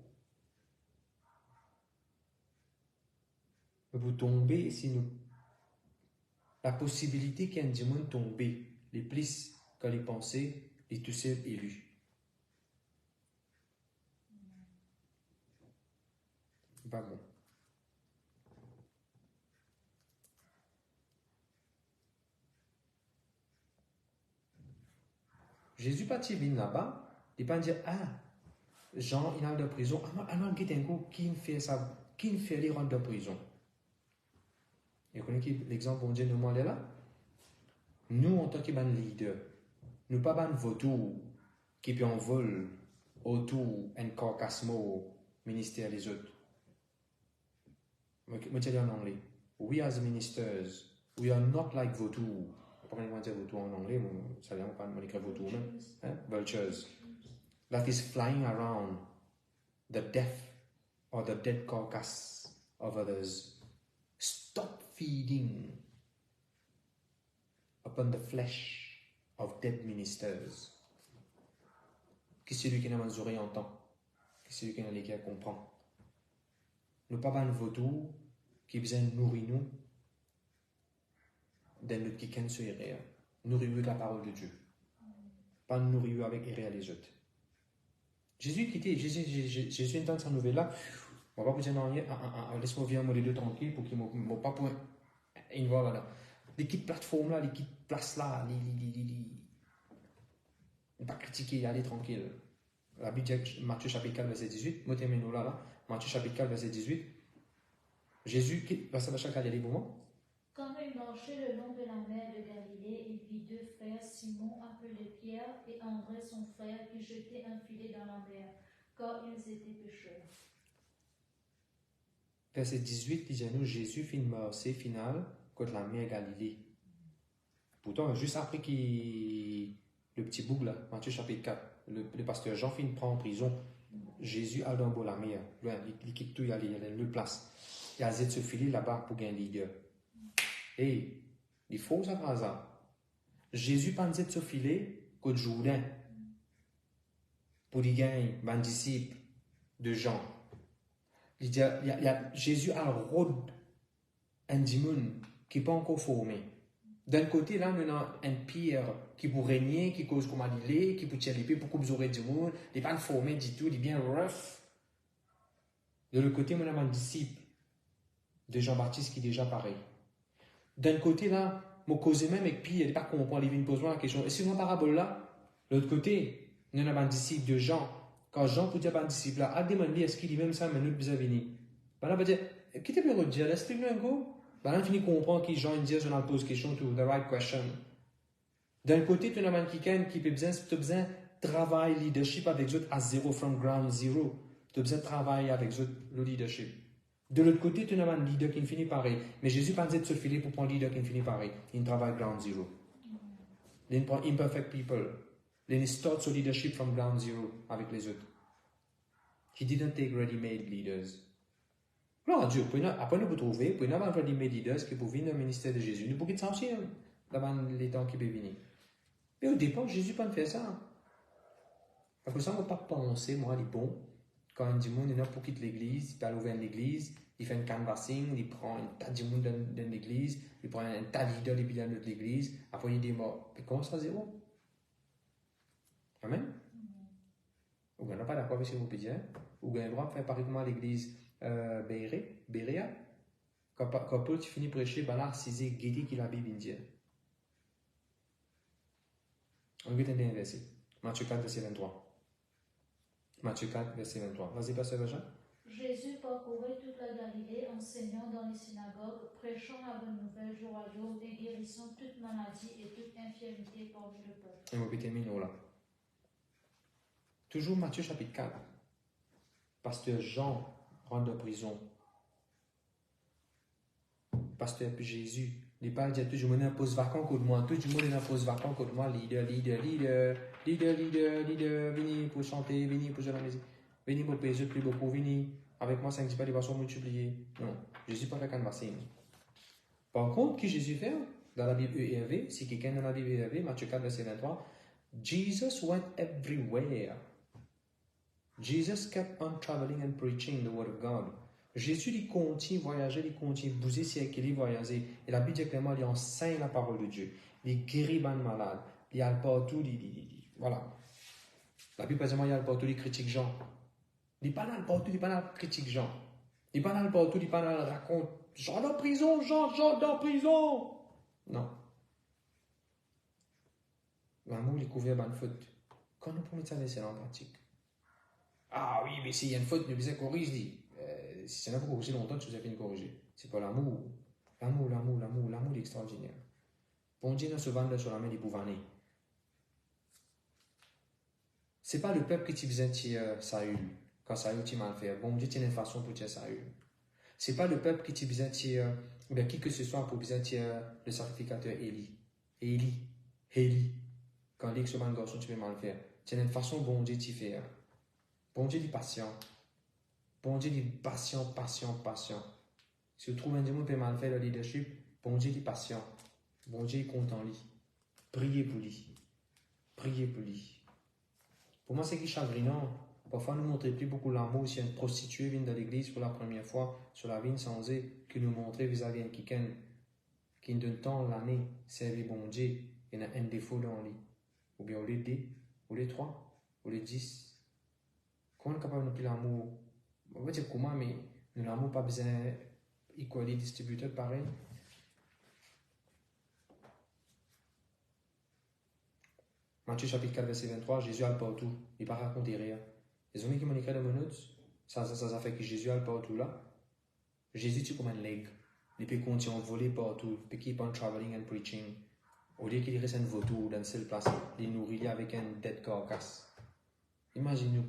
Vous tombez, si nous. La possibilité qu'il y ait un démon tomber, les plus que les pensées, les tous seuls élus. Pas bon. Jésus pas venu là-bas, il pas dire ah Jean il est de prison, alors qui fait ça, qui fait les rendre de prison. Et vous connaissez l'exemple où Dieu nous est là. Nous en tant que leader, nous pas ban vautour qui puis en vol autour un carcassement ministère les autres. Moi je dis en anglais, we as ministers, we are not like vautour. Pas comment dire vautour en anglais, ça vient pas écrire vautour même. Vultures. That is flying around the death or the dead carcass of others. Stop feeding upon the flesh of dead ministers. Qui c'est celui qui n'a pas les oreilles entend? Qui c'est celui qui n'a les cœurs comprend? Nous pas ban vautour qui besoin nourrir nous dans notre qui sur les nourrir avec la parole de Dieu. Pas nourrir avec les autres. Jésus quitté, Jésus entend sa nouvelle là. On va pas vous dire non, laisse-moi venir les deux tranquilles pour qu'ils ne pas pour une voix là. Les petites plateformes là, les petites places là, ne pas critiquer, aller tranquille. La Bible dit Matthieu chapitre 4 verset 18, moi termine là. Matthieu chapitre 4 verset 18. Jésus quitte, verset de chaque année pour moi. Quand il marchait le long de la mer de Galilée, il vit deux frères, Simon appelé Pierre et André son frère, qui jetaient un filet dans la mer, car ils étaient pêcheurs. Verset 18 dit à nous, Jésus fit une marché finale contre la mer Galilée. Pourtant, juste après le petit boug là, Matthieu chapitre 4, le pasteur Jean finit prend en prison. Jésus a dans la mer, il quitte tout, il a une place. Il a ce filet là-bas pour gagner leader. Et il faut ça par hasard. Jésus pensait de ce filet qu'au Jourdain pour gagner un disciple de Jean. Jésus a le rôle un démon qui n'est pas encore formé. D'un côté, là, nous avons un Pierre qui peut régner, qui cause comme il est, qui peut tirer l'épée pour que vous aurez du monde. Il n'est pas formé du tout, il est bien rough. De l'autre côté, nous avons un disciple de Jean-Baptiste qui est déjà pareil. D'un côté, là, mon cause même avec Pierre, il n'est pas comprendre, il vient me poser la question. Et si on parabole là, de l'autre côté, nous avons un disciple de Jean. Quand Jean peut dire un disciple là, a demandé est-ce qu'il dit même ça, mais nous devons venir. Ben là, va dire, qui te peut dire, explique-nous un go. Ben là, on finit comprendre qu'il Jean dit, je n'en pose question to the right question. D'un côté, tu as quelqu'un qui peut besoin de travailler leadership avec eux à zéro, from ground zero. Tu as besoin de travailler avec eux le leadership. De l'autre côté, tu as un leader qui finit pareil. Mais Jésus n'a pas dit de se filer pour prendre un leader qui finit pareil. Il travaille ground zero. Il prend imperfect people. Il start son leadership from ground zero avec les autres. He didn't take ready-made leaders. Gloire à Dieu. Après, nous pouvons trouver, pour avoir ready-made leaders qui peuvent venir au ministère de Jésus. Nous pouvons aussi dans les temps qui peuvent venir. Mais au départ, Jésus n'a pas fait ça. Parce que ça, on ne va pas penser, moi, il est bon. Quand un dimanche, il y en a pour quitter l'église, il peut aller ouvrir l'église, il fait un canvassing, il prend un tas de monde dans l'église, il prend un tas de leaders depuis dans l'autre l'église, après il dit mort. Mais comment ça, zéro? Amen? Ou bien, on n'a pas d'accord avec ce que vous pouvez dire. Ou bien, on va faire pareil comme à l'église Béréa. Quand Paul finit de prêcher, ben là, c'est guéri qui la Bible dit. On va entendre un verset. Matthieu 4, verset 23. Matthieu 4, verset 23. Vas-y, pasteur Jean. Jésus parcourait toute la Galilée, enseignant dans les synagogues, prêchant la bonne nouvelle du royaume et guérissant toute maladie et toute infirmité parmi le peuple. Et on va terminer là. Toujours Matthieu chapitre 4. Pasteur Jean rentre de prison. Pasteur puis Jésus. Il parle de tout le monde impose vacant contre moi. Tout le monde impose vacant contre moi. Leader. Venez pour chanter, venez pour jouer la musique. Venez pour payer plus beaucoup. Venez avec moi, 5 pas de façon multipliée. Non, Jésus pas fait qu'un vaccin. Par contre, ce que Jésus fait dans la Bible ERV, si quelqu'un dans la Bible ERV, Matthieu 4, verset 23, Jesus went everywhere. Jesus kept on traveling and preaching the word of God. Jésus, il continue à voyager, il continue à bouger, circuler, voyager. Et la Bible dit clairement, il enseigne la parole de Dieu. Il guérit les malades. Il y a partout, voilà. La Bible, par exemple, il y a partout, il critique Jean. Il parle partout, il parle critique Jean. Il parle partout, il parle raconte. Jean dans prison, Jean dans prison. Non. L'amour, il est couvert par une faute. Quand nous pouvons mettre ça en pratique. Ah oui, mais s'il y a une faute, nous devons corriger. Si ça n'a pas corrigé longtemps, tu vous as fini de corriger. C'est pas l'amour. L'amour est extraordinaire. Bon Dieu ne se vend sur la main des pouvanés. C'est pas le peuple qui faisait tirer Saül quand Saül t'a mal fait. Bon Dieu tient une façon pour tirer Saül. C'est pas le peuple qui faisait tirer, ou bien qui que ce soit pour tirer le sacrificateur Élie. Quand il dit que ce garçon tu peux mal faire. C'est une façon bon Dieu t'y fait. Bon Dieu dit patient. Bon Dieu dit patient. Si vous trouvez un dimanche qui peut mal faire le leadership, bon Dieu dit patient. Bon Dieu est content lui. Priez pour lui. Pour moi, c'est qui est chagrinant. Parfois, nous montrons plus beaucoup l'amour si une prostituée vient dans l'église pour la première fois sur la vigne sans eux, que nous montrer vis-à-vis d'un quelqu'un qui donne tant l'année, servir bon Dieu, il y a un défaut dans lui. Ou bien au lieu de 2, ou les 3, ou les 10. Comment on est capable de plus l'amour? On va dire comment, mais l'amour pas besoin d'équaler distributeur pareil. Matthieu chapitre 4, verset 23, Jésus a le partout. Il ne va pas raconter rien. Les amis qui m'ont écrit dans mon notes, ça fait que Jésus a le partout là. Jésus, tu es comme un leg. Il peut continuer à voler partout. Il peut keep on traveling and preaching. Au lieu qu'il reste un vautour dans une seule place, il nourrit avec un dead carcass. Imaginez-nous,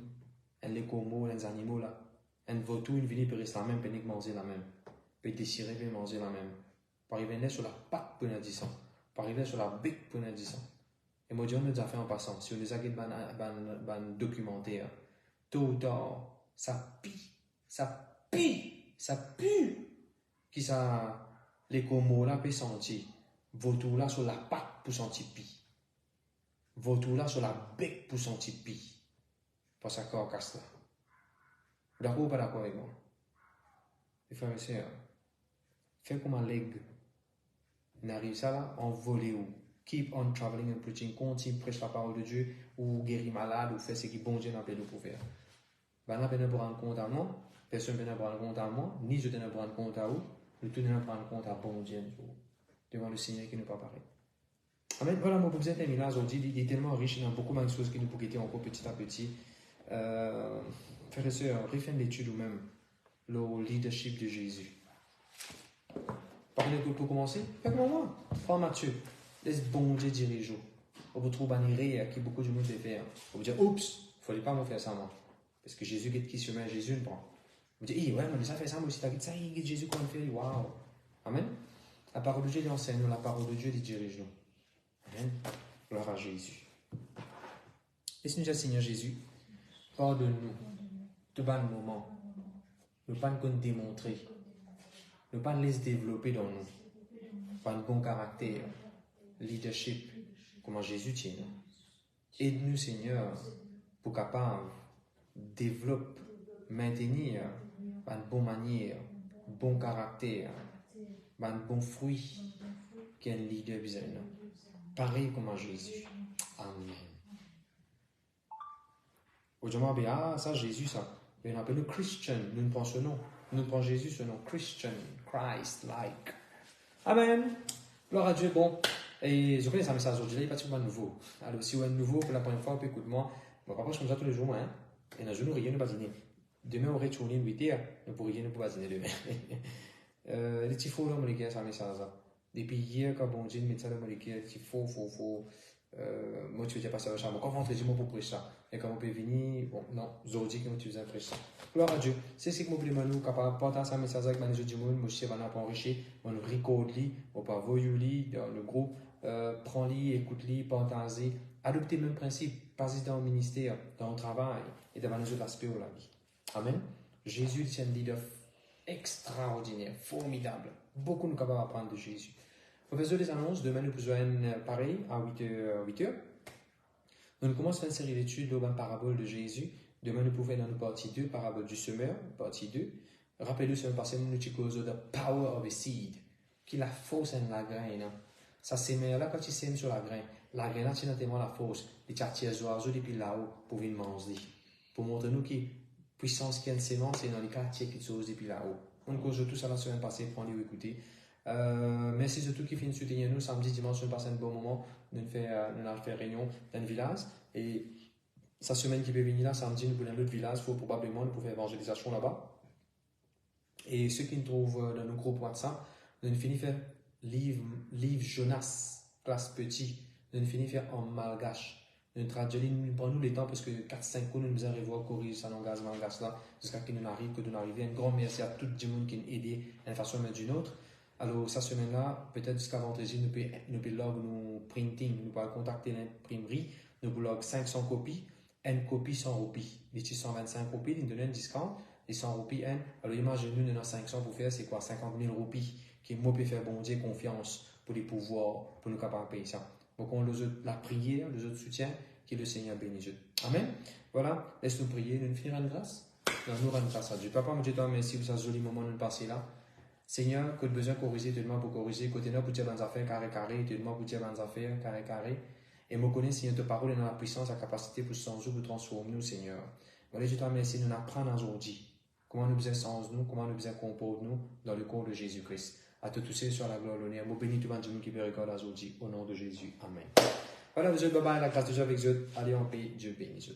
un lécomo, un animaux là. Un vautour, une ville peut rester la même, peut manger la même. Peut déchirer, peut manger la même. Par arriver sur la patte pour nous sang. Par arriver sur la bec pour nous sang. Et moi, Dieu nous a fait en passant. Si on les a fait un documentaire, tôt ou tard, ça pue. Qui ça, les comos là peut sentir. Vautour là sur la patte pour sentir pis. Vautour là sur la bec pour sentir pis. Pour sa carcasse là. D'accord ou pas d'accord avec moi? Les frères et sœurs, fais comme un leg. N'arrive ça là, en voler où? Keep on traveling and preaching. Continue, prêche la parole de Dieu, ou guérir malade, ou faire ce qui bon Dieu n'a pas de pour faire. Ben là, personne ne prend compte à moi, personne ne prend compte à moi, ni je ne prends compte à vous, nous tous ne prendre compte à bon Dieu devant le Seigneur qui nous paraît. Amen. Voilà, moi, pour vous terminer aujourd'hui, il est tellement riche, il y a beaucoup de choses qui nous pourraient encore petit à petit. Frères et sœurs, refaites l'étude ou même le leadership de Jésus. Parlez pour commencer, faites comme moi. Prends Matthieu. Laisse bon Dieu diriger. On vous trouve un iré qui beaucoup de monde fait faire. On vous dire, oups, il ne fallait pas me faire ça, moi. Parce que Jésus est qui chemin, Jésus ne prend. Vous dites, ouais, mais ça fait ça, moi aussi, t'as dit ça, il Jésus qu'on fait, waouh. Amen. La parole de Dieu, il enseigne nous, la parole de Dieu, il dirige nous. Amen. Gloire à Jésus. Laisse-nous dire, Seigneur Jésus, pardonne-nous de bons moments, ne pas nous démontrer, ne pas nous laisser développer dans nous, pas un bon caractère, leadership, comment Jésus tient. Aide-nous, Seigneur, pour capable développer, maintenir une bonne manière, un bon caractère, un bon fruit qu'un leader besoin. Pareil comme Jésus. Amen. Aujourd'hui, ça Jésus, ça. On appelle le Christian. Nous ne prenons ce nom. Nous prenons Jésus ce nom. Christian, Christ-like. Amen. Gloire à Dieu. Bon. Et je connais ça message aujourd'hui. Il n'est pas tout nouveau. Alors, si vous êtes nouveau pour la première fois, écoute-moi. Je ne vais pas comme ça tous les jours. Hein? Et dans le jour, nous rien, nous pas dîner. Demain, on retourne une 8 heures. Nous ne pourrions rien, nous pas dîner demain. Les petits faux, là, les gars, ça message là. Depuis hier, quand bon Dieu met ça dans les gars, les petits faux. Moi, tu veux pas ça au chambre. Quand on rentre, dis-moi pour prêcher ça. Et quand on peut venir, bon, non, aujourd'hui, quand tu veux prêcher ça. Gloire à Dieu. C'est ce que moi, nous, capable de porter ça message avec les autres du monde, moi, je sais, on n'a pas enrichi, on record-li, on peut voyou-li dans le groupe, prends-li, écoute-li, partage-li, adopter le même principe, passer dans le ministère, dans le travail et dans les autres aspects de la vie. Amen. Jésus est un leader extraordinaire, formidable. Beaucoup nous capables d'apprendre de Jésus. On fait des annonces. Demain, nous besoin pareil à 8h. Nous commençons une série d'études sur la parabole de Jésus. Demain, nous pouvons dans la partie 2, parabole du semeur, partie 2. Rappelez-vous, c'est un passage nous cause de power of a seed, qui est la force de la graine. Ça semeur là, quand tu sèmes sur la graine là, tu as tellement la force. Tu tires les oiseaux depuis là-haut pour venir manger. Pour montrer nous que la puissance qui est une sémence, c'est dans les quartiers qui sont depuis là-haut. On cause de tout ça la semaine passée, prenez-le écouter. Merci de tout qui finit soutenir nous. Samedi, dimanche, nous passons un bon moment. Nous allons faire réunion dans le village. Et cette semaine qui peut venir là, samedi, nous allons dans l'autre village. Il faut probablement nous faire évangélisation là-bas. Et ceux qui nous trouvent dans nos groupes WhatsApp, nous finissons faire livre Jonas, classe petit. Nous finissons faire en malgache. Nous traduisons, nous prenons les temps parce que 4-5 coups, nous arrivons à corriger ça dans le malgache là, jusqu'à ce que nous arrivions. Un grand merci à tout le monde qui nous a aidé d'une façon ou d'une autre. Alors, cette semaine-là, peut-être jusqu'à vendredi, nous pouvons log nous printing, nous pouvons contacter l'imprimerie, nous pouvons log 500 copies, une copie 100 roupies. Les 125 roupies, ils nous donnent un discount, les 100 roupies, un. Alors, imaginez-nous, nous avons 500 pour faire, c'est quoi? 50 000 roupies, qui moi peut faire bon Dieu confiance pour les pouvoirs, pour nous capables de payer ça. Donc, on la prière, les autres soutiens, que le Seigneur bénisse. Amen. Voilà, laisse-nous prier, nous finirons une grâce. Nous rendons grâce à Dieu. Papa, mon Dieu, toi, merci pour ce joli moment de nous passer là. Seigneur, que tu as besoin de corriger, tu demandes pour corriger, côté nous pour dire dans affaires carré, tu demandes pour dire dans affaires carré. Et me connais, Seigneur, ta parole est dans la puissance, la capacité pour changer, pour transformer nous, Seigneur. Voilà, je te remercie, nous apprendre aujourd'hui comment nous besoin sens nous, comment nous besoin comporter nous dans le corps de Jésus-Christ. À te toucher sur la gloire, l'honneur. Moi, bénis tout le monde qui peut regarder aujourd'hui, au nom de Jésus. Amen. Voilà, vous êtes, bye bye, la grâce de Dieu avec Dieu. Allez en paix, Dieu bénisse.